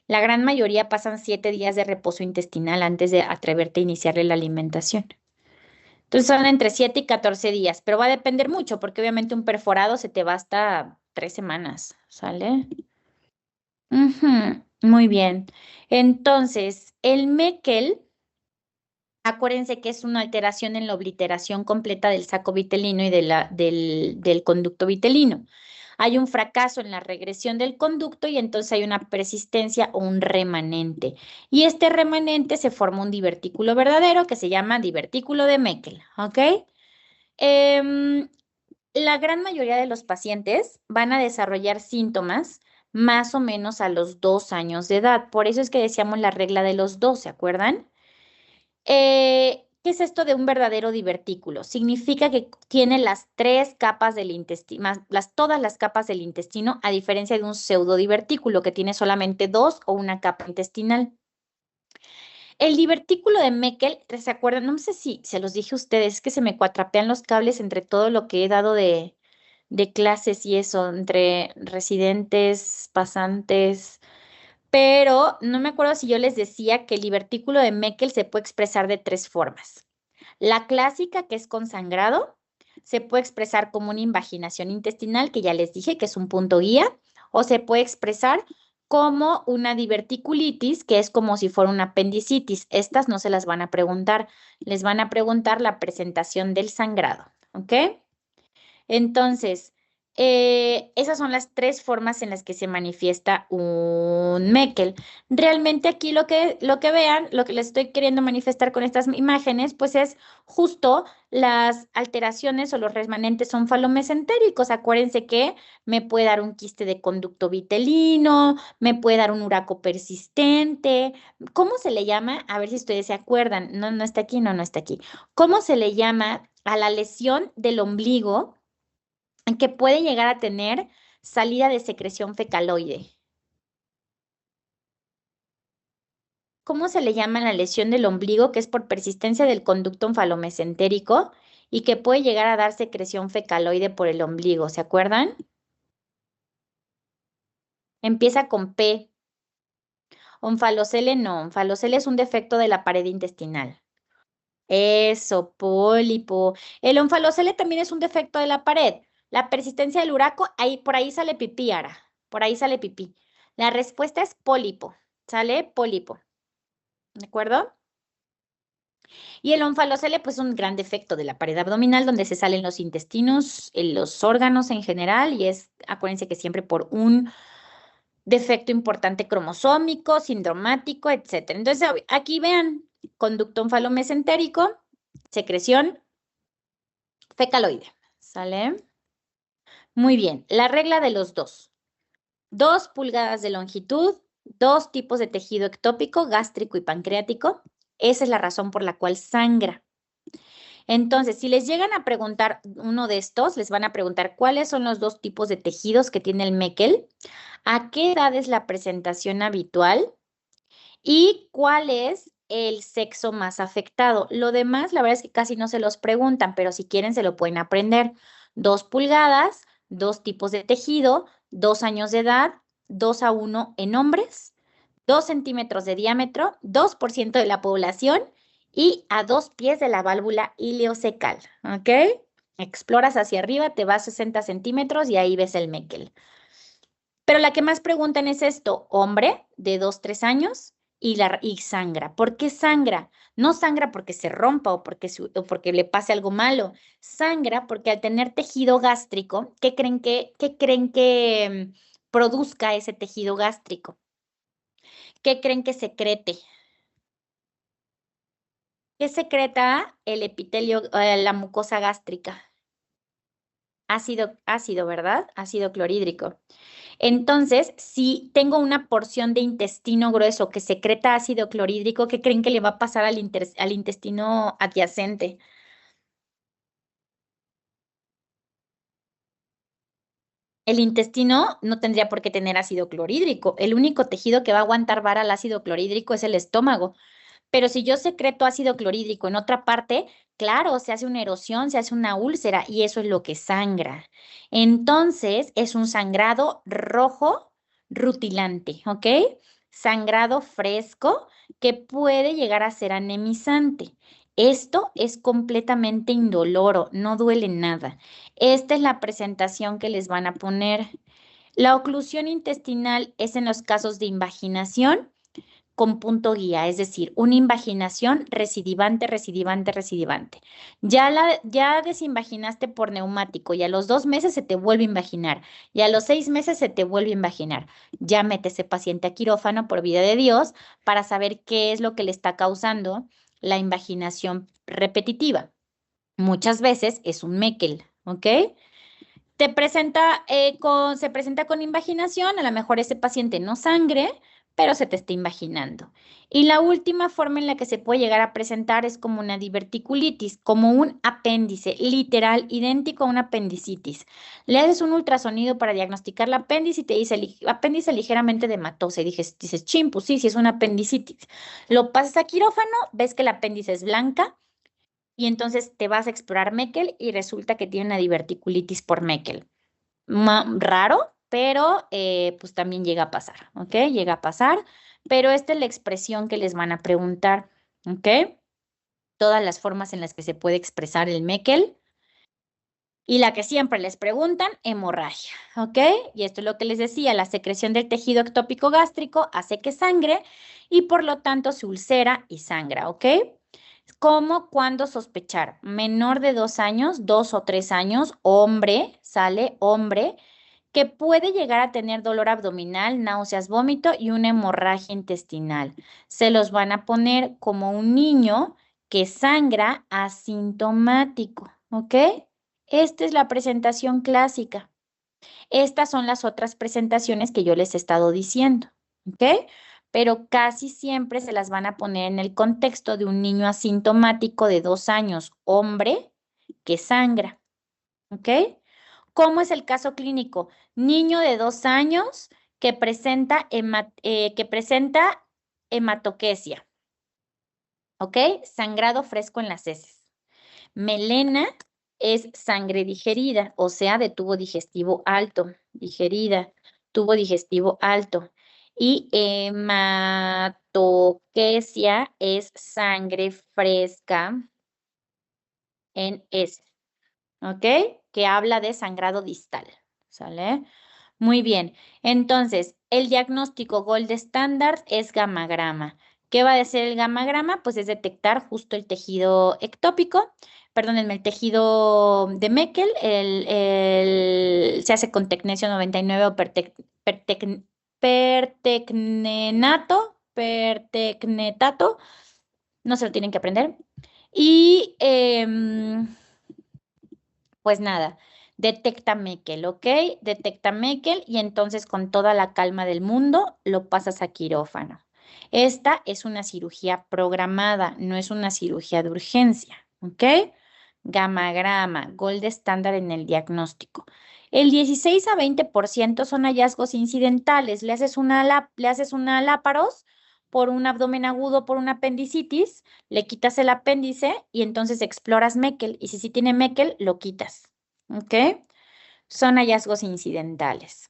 La gran mayoría pasan 7 días de reposo intestinal antes de atreverte a iniciarle la alimentación. Entonces son entre 7 y 14 días, pero va a depender mucho porque obviamente un perforado se te va hasta 3 semanas, ¿sale? Ujú, muy bien. Entonces, el Meckel, acuérdense que es una alteración en la obliteración completa del saco vitelino y del conducto vitelino. Hay un fracaso en la regresión del conducto y entonces hay una persistencia o un remanente. Y este remanente se forma un divertículo verdadero que se llama divertículo de Meckel, ¿ok? Em, la gran mayoría de los pacientes van a desarrollar síntomas más o menos a los 2 años de edad. Por eso es que decíamos la regla de los 2, ¿se acuerdan? ¿Qué es esto de un verdadero divertículo? Significa que tiene las 3 capas del intestino, todas las capas del intestino, a diferencia de un pseudodivertículo que tiene solamente 2 o una capa intestinal. El divertículo de Meckel, ¿se acuerdan? No sé si se los dije a ustedes, es que se me cuatrapean los cables entre todo lo que he dado de clases y eso, entre residentes, pasantes, pero no me acuerdo si yo les decía que el divertículo de Meckel se puede expresar de 3 formas. La clásica, que es con sangrado, se puede expresar como una invaginación intestinal, que ya les dije que es un punto guía, o se puede expresar como una diverticulitis, que es como si fuera una apendicitis. Estas no se las van a preguntar, les van a preguntar la presentación del sangrado, ¿ok? Entonces, esas son las 3 formas en las que se manifiesta un Meckel. Realmente aquí lo que vean, lo que les estoy queriendo manifestar con estas imágenes, pues es justo las alteraciones o los remanentes onfalomesentéricos. Acuérdense que me puede dar un quiste de conducto vitelino, me puede dar un uraco persistente. ¿Cómo se le llama? A ver si ustedes se acuerdan. No, no está aquí, no, no está aquí. ¿Cómo se le llama a la lesión del ombligo que puede llegar a tener salida de secreción fecaloide? ¿Cómo se le llama la lesión del ombligo que es por persistencia del conducto onfalomesentérico y que puede llegar a dar secreción fecaloide por el ombligo? ¿Se acuerdan? Empieza con P. Onfalocele no. Onfalocele es un defecto de la pared intestinal. Eso, pólipo. El onfalocele también es un defecto de la pared. La persistencia del uraco, ahí, por ahí sale pipí, Ara. Por ahí sale pipí. La respuesta es pólipo. ¿Sale? Pólipo. ¿De acuerdo? Y el onfalocele, pues, es un gran defecto de la pared abdominal donde se salen los intestinos, los órganos en general, y es, acuérdense que siempre por un defecto importante cromosómico, sindromático, etcétera. Entonces, aquí vean, conducto onfalomesentérico, secreción fecaloide. ¿Sale? Muy bien. La regla de los dos. 2 pulgadas de longitud, 2 tipos de tejido ectópico, gástrico y pancreático. Esa es la razón por la cual sangra. Entonces, si les llegan a preguntar uno de estos, les van a preguntar cuáles son los 2 tipos de tejidos que tiene el Meckel, a qué edad es la presentación habitual y cuál es el sexo más afectado. Lo demás, la verdad es que casi no se los preguntan, pero si quieren se lo pueden aprender. 2 pulgadas, 2 tipos de tejido, 2 años de edad, 2:1 en hombres, 2 centímetros de diámetro, 2% de la población y a 2 pies de la válvula ileocecal, ¿ok? Exploras hacia arriba, te vas 60 centímetros y ahí ves el Meckel. Pero la que más preguntan es esto, hombre de 2, 3 años y sangra. ¿Por qué sangra? No sangra porque se rompa o porque le pase algo malo. Sangra porque al tener tejido gástrico, ¿qué creen que produzca ese tejido gástrico? ¿Qué creen que secrete? ¿Qué secreta el epitelio, la mucosa gástrica? Ácido, ¿verdad? Ácido clorhídrico. Entonces, si tengo una porción de intestino grueso que secreta ácido clorhídrico, ¿qué creen que le va a pasar al intestino adyacente? El intestino no tendría por qué tener ácido clorhídrico. El único tejido que va a aguantar vara al ácido clorhídrico es el estómago. Pero si yo secreto ácido clorhídrico en otra parte, claro, se hace una erosión, se hace una úlcera y eso es lo que sangra. Entonces, es un sangrado rojo rutilante, ¿ok? Sangrado fresco que puede llegar a ser anemizante. Esto es completamente indoloro, no duele nada. Esta es la presentación que les van a poner. La oclusión intestinal es en los casos de invaginación con punto guía, es decir, una invaginación recidivante, recidivante, recidivante. Ya desinvaginaste por neumático y a los 2 meses se te vuelve a invaginar y a los 6 meses se te vuelve a invaginar. Ya mete ese paciente a quirófano por vida de Dios para saber qué es lo que le está causando la invaginación repetitiva. Muchas veces es un Meckel, ¿ok? Se presenta con invaginación, a lo mejor ese paciente no sangre, pero se te está invaginando. Y la última forma en la que se puede llegar a presentar es como una diverticulitis, como un apéndice, literal, idéntico a una apendicitis. Le haces un ultrasonido para diagnosticar la apéndice y te dice apéndice ligeramente dematosa. Y dices, chin, pues sí, es una apendicitis. Lo pasas a quirófano, ves que el apéndice es blanca, y entonces te vas a explorar Meckel y resulta que tiene una diverticulitis por Meckel. Raro, pero pues también llega a pasar, ¿ok? Llega a pasar, pero esta es la expresión que les van a preguntar, ¿ok? Todas las formas en las que se puede expresar el Meckel. Y la que siempre les preguntan, hemorragia, ¿ok? Y esto es lo que les decía, la secreción del tejido ectópico gástrico hace que sangre y por lo tanto se ulcera y sangra, ¿ok? ¿Cómo, cuándo sospechar? Menor de 2 años, 2 o 3 años, hombre, sale hombre, que puede llegar a tener dolor abdominal, náuseas, vómito y una hemorragia intestinal. Se los van a poner como un niño que sangra asintomático, ¿ok? Esta es la presentación clásica. Estas son las otras presentaciones que yo les he estado diciendo, ¿ok? Pero casi siempre se las van a poner en el contexto de un niño asintomático de 2 años, hombre, que sangra, ¿ok? ¿Cómo es el caso clínico? Niño de 2 años que presenta hematoquesia, ¿ok? Sangrado fresco en las heces. Melena es sangre digerida, o sea, de tubo digestivo alto, digerida, tubo digestivo alto. Y hematoquesia es sangre fresca en heces, ¿ok? Que habla de sangrado distal, ¿sale? Muy bien. Entonces, el diagnóstico gold estándar es gamagrama. ¿Qué va a ser el gamagrama? Pues es detectar justo el tejido ectópico, perdónenme, el tejido de Meckel, se hace con tecnesio 99 o pertecnetato, no se lo tienen que aprender. Y pues nada, detecta Meckel, ¿ok? Detecta Meckel y entonces con toda la calma del mundo lo pasas a quirófano. Esta es una cirugía programada, no es una cirugía de urgencia, ¿ok? Gamagrama, gold estándar en el diagnóstico. El 16 a 20% son hallazgos incidentales. Le haces una láparos por un abdomen agudo, por una apendicitis, le quitas el apéndice y entonces exploras Meckel. Y si sí tiene Meckel, lo quitas. ¿Ok? Son hallazgos incidentales.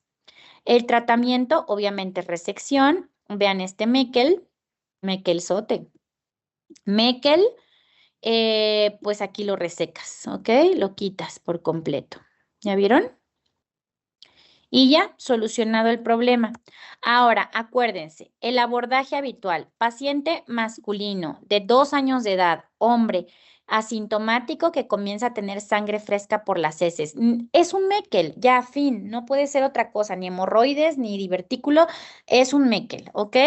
El tratamiento, obviamente, es resección. Vean este Meckel, Meckel sote. Meckel, pues aquí lo resecas, ¿ok? Lo quitas por completo. ¿Ya vieron? Y ya, solucionado el problema. Ahora, acuérdense, el abordaje habitual, paciente masculino de 2 años de edad, hombre, asintomático que comienza a tener sangre fresca por las heces. Es un Meckel, ya, fin, no puede ser otra cosa, ni hemorroides, ni divertículo, es un Meckel, ¿ok?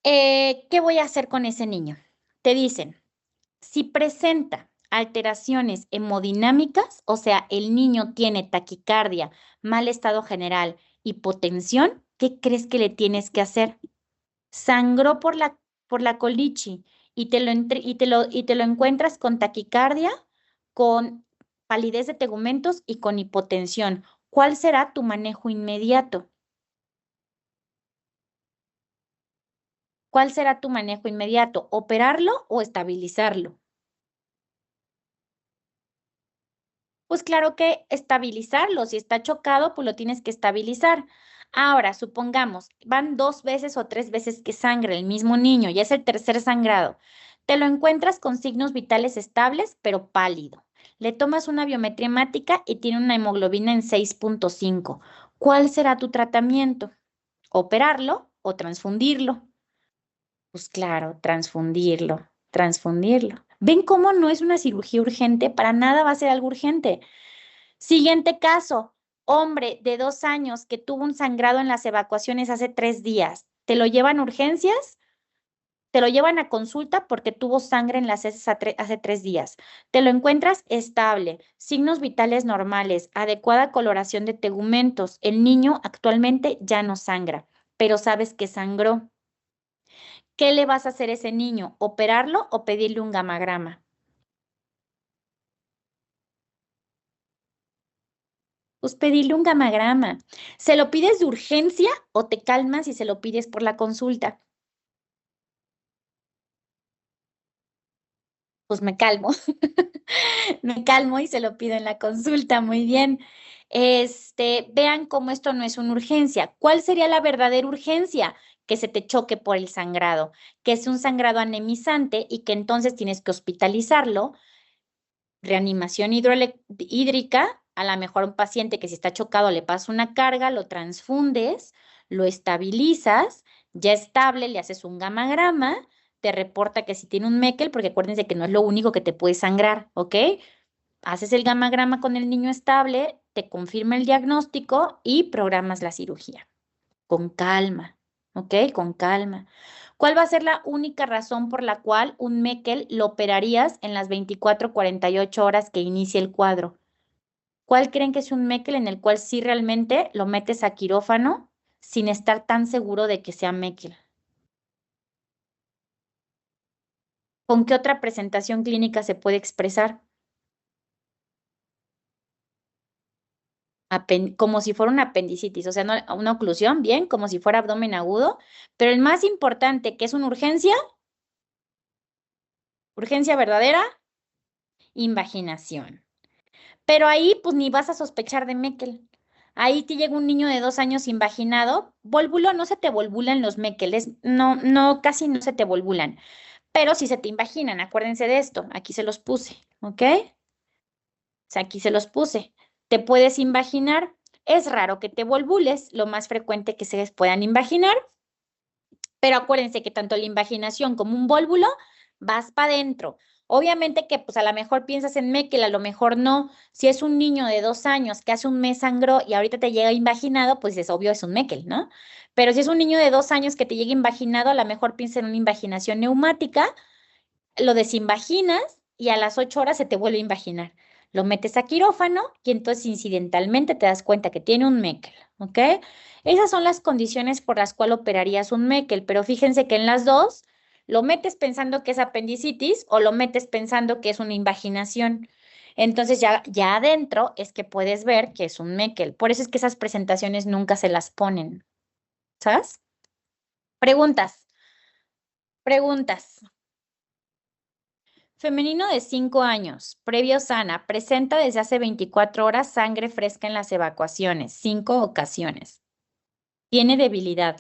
¿Qué voy a hacer con ese niño? Te dicen, si presenta alteraciones hemodinámicas, o sea, el niño tiene taquicardia, mal estado general, hipotensión, ¿qué crees que le tienes que hacer? Sangró por la colichi y te lo encuentras con taquicardia, con palidez de tegumentos y con hipotensión. ¿Cuál será tu manejo inmediato? ¿Cuál será tu manejo inmediato? ¿Operarlo o estabilizarlo? Pues claro que estabilizarlo, si está chocado, pues lo tienes que estabilizar. Ahora, supongamos, van 2 veces o 3 veces que sangra el mismo niño, ya es el tercer sangrado. Te lo encuentras con signos vitales estables, pero pálido. Le tomas una biometría hemática y tiene una hemoglobina en 6.5. ¿Cuál será tu tratamiento? ¿Operarlo o transfundirlo? Pues claro, transfundirlo. ¿Ven cómo no es una cirugía urgente? Para nada va a ser algo urgente. Siguiente caso, hombre de 2 años que tuvo un sangrado en las evacuaciones hace 3 días. ¿Te lo llevan a urgencias? Te lo llevan a consulta porque tuvo sangre en las heces hace 3 días. Te lo encuentras estable, signos vitales normales, adecuada coloración de tegumentos. El niño actualmente ya no sangra, pero sabes que sangró. ¿Qué le vas a hacer a ese niño? ¿Operarlo o pedirle un gamagrama? Pues pedirle un gamagrama. ¿Se lo pides de urgencia o te calmas y se lo pides por la consulta? Pues me calmo. Me calmo y se lo pido en la consulta. Muy bien. Vean cómo esto no es una urgencia. ¿Cuál sería la verdadera urgencia? Que se te choque por el sangrado, que es un sangrado anemizante y que entonces tienes que hospitalizarlo. Reanimación hídrica, a lo mejor un paciente que si está chocado le pasa una carga, lo transfundes, lo estabilizas, ya estable, le haces un gamagrama, te reporta que si tiene un Meckel, porque acuérdense que no es lo único que te puede sangrar, ¿ok? Haces el gamagrama con el niño estable, te confirma el diagnóstico y programas la cirugía. Con calma, ¿ok? Con calma. ¿Cuál va a ser la única razón por la cual un Meckel lo operarías en las 24, 48 horas que inicie el cuadro? ¿Cuál creen que es un Meckel en el cual sí realmente lo metes a quirófano sin estar tan seguro de que sea Meckel? ¿Con qué otra presentación clínica se puede expresar? como si fuera una apendicitis, o sea, una oclusión, bien, como si fuera abdomen agudo, pero el más importante, que es una urgencia verdadera, invaginación. Pero ahí, pues ni vas a sospechar de Meckel. Ahí te llega un niño de 2 años invaginado, volvulo, no se te volvulan los Meckeles, no, no, casi no se te volvulan, pero sí se te invaginan, acuérdense de esto, aquí se los puse, ¿ok? O sea, aquí se los puse. Te puedes invaginar. Es raro que te volvules, lo más frecuente que se puedan invaginar, pero acuérdense que tanto la invaginación como un vólvulo vas para adentro. Obviamente que pues a lo mejor piensas en Meckel, a lo mejor no. Si es un niño de 2 años que hace un mes sangró y ahorita te llega invaginado, pues es obvio, es un Meckel, ¿no? Pero si es un niño de 2 años que te llega invaginado, a lo mejor piensa en una invaginación neumática, lo desinvaginas y a las 8 horas se te vuelve a invaginar. Lo metes a quirófano y entonces incidentalmente te das cuenta que tiene un Meckel, ¿ok? Esas son las condiciones por las cuales operarías un Meckel, pero fíjense que en las dos lo metes pensando que es apendicitis o lo metes pensando que es una invaginación. Entonces ya adentro es que puedes ver que es un Meckel. Por eso es que esas presentaciones nunca se las ponen, ¿sabes? Preguntas, preguntas. Femenino de 5 años, previo sana, presenta desde hace 24 horas sangre fresca en las evacuaciones, 5 ocasiones. Tiene debilidad.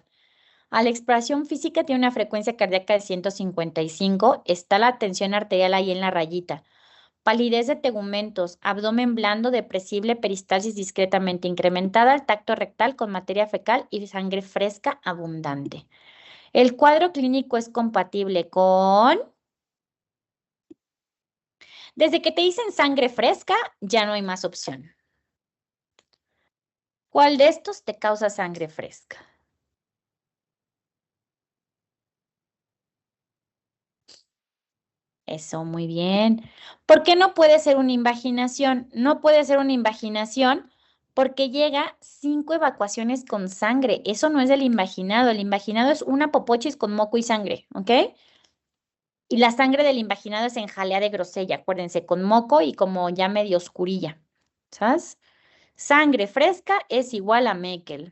A la exploración física tiene una frecuencia cardíaca de 155, está la tensión arterial ahí en la rayita. Palidez de tegumentos, abdomen blando, depresible, peristalsis discretamente incrementada, el tacto rectal con materia fecal y sangre fresca abundante. El cuadro clínico es compatible con... Desde que te dicen sangre fresca, ya no hay más opción. ¿Cuál de estos te causa sangre fresca? Eso, muy bien. ¿Por qué no puede ser una invaginación? No puede ser una invaginación porque llega 5 evacuaciones con sangre. Eso no es el invaginado. El invaginado es una popochis con moco y sangre, ¿ok? Y la sangre del invaginado es en jalea de grosella, acuérdense, con moco y como ya medio oscurilla, ¿sabes? Sangre fresca es igual a Meckel.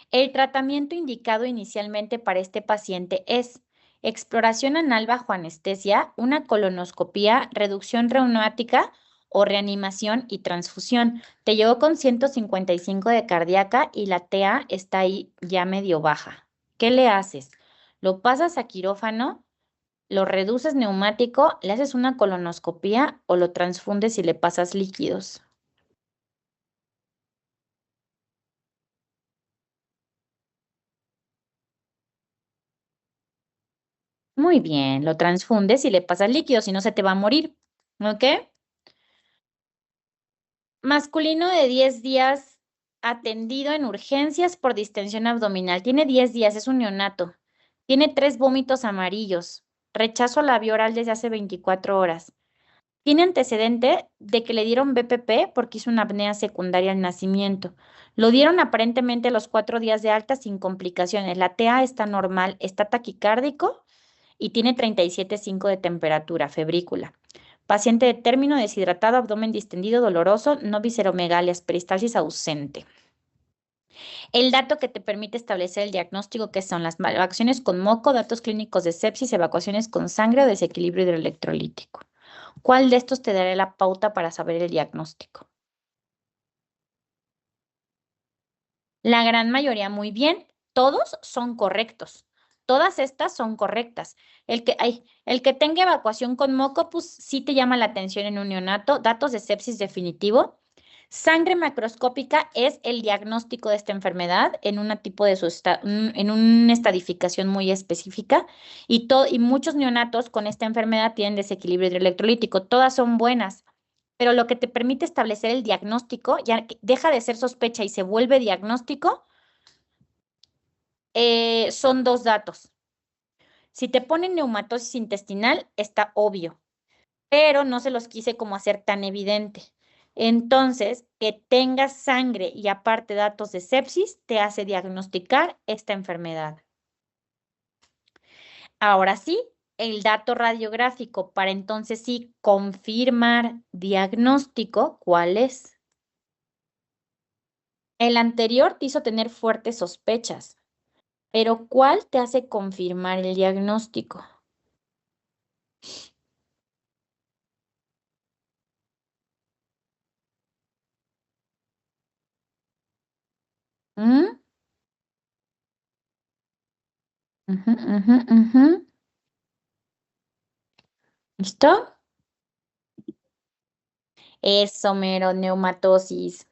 El tratamiento indicado inicialmente para este paciente es exploración anal bajo anestesia, una colonoscopía, reducción reumática o reanimación y transfusión. Te llegó con 155 de cardíaca y la TA está ahí ya medio baja. ¿Qué le haces? Lo pasas a quirófano, lo reduces neumático, le haces una colonoscopía o lo transfundes y le pasas líquidos. Muy bien, lo transfundes y le pasas líquido, si no se te va a morir. ¿Ok? Masculino de 10 días atendido en urgencias por distensión abdominal. Tiene 10 días, es un neonato. Tiene 3 vómitos amarillos. Rechazo a la vía oral desde hace 24 horas. Tiene antecedente de que le dieron BPP porque hizo una apnea secundaria al nacimiento. Lo dieron aparentemente a los 4 días de alta sin complicaciones. La TA está normal, está taquicárdico y tiene 37,5 de temperatura, febrícula. Paciente de término deshidratado, abdomen distendido, doloroso, no visceromegalias, peristalsis ausente. El dato que te permite establecer el diagnóstico, que son las evacuaciones con moco, datos clínicos de sepsis, evacuaciones con sangre o desequilibrio hidroelectrolítico. ¿Cuál de estos te dará la pauta para saber el diagnóstico? La gran mayoría muy bien, todos son correctos. Todas estas son correctas. El que tenga evacuación con moco, pues sí te llama la atención en un neonato. Datos de sepsis definitivo. Sangre macroscópica es el diagnóstico de esta enfermedad en en una estadificación muy específica y muchos neonatos con esta enfermedad tienen desequilibrio hidroelectrolítico. Todas son buenas, pero lo que te permite establecer el diagnóstico, ya que deja de ser sospecha y se vuelve diagnóstico, son dos datos. Si te ponen neumatosis intestinal, está obvio, pero no se los quise como hacer tan evidente. Entonces, que tengas sangre y aparte datos de sepsis te hace diagnosticar esta enfermedad. Ahora sí, el dato radiográfico para entonces sí confirmar diagnóstico, ¿cuál es? El anterior te hizo tener fuertes sospechas, pero ¿cuál te hace confirmar el diagnóstico? ¿Mm? Ujú, ujú, ujú. ¿Listo? Eso, mero, neumatosis.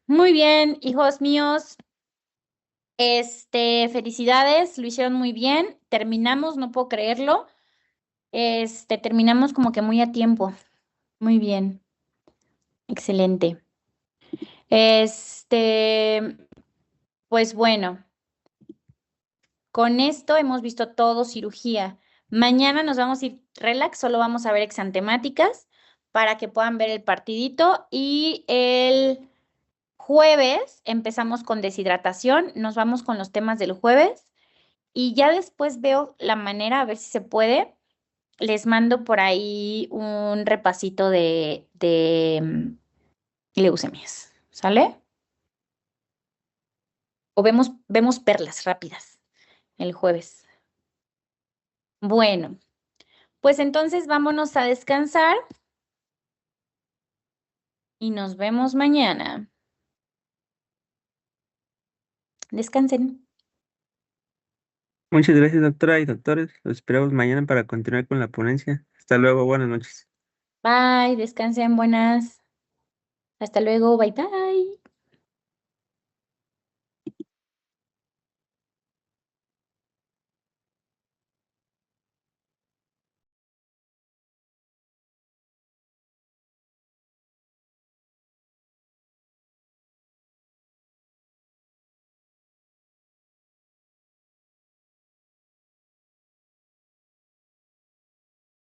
Muy bien, hijos míos. Felicidades, lo hicieron muy bien. Terminamos, no puedo creerlo. Terminamos como que muy a tiempo. Muy bien, excelente. Este, pues bueno, con esto hemos visto todo cirugía. Mañana nos vamos a ir relax, solo vamos a ver exantemáticas para que puedan ver el partidito y el jueves empezamos con deshidratación, nos vamos con los temas del jueves y ya después veo la manera, a ver si se puede. Les mando por ahí un repasito de leucemias, ¿sale? O vemos perlas rápidas el jueves. Bueno, pues entonces vámonos a descansar y nos vemos mañana. Descansen.
Muchas gracias, doctora y doctores. Los esperamos mañana para continuar con la ponencia. Hasta luego, buenas noches.
Bye, descansen, buenas. Hasta luego, bye bye.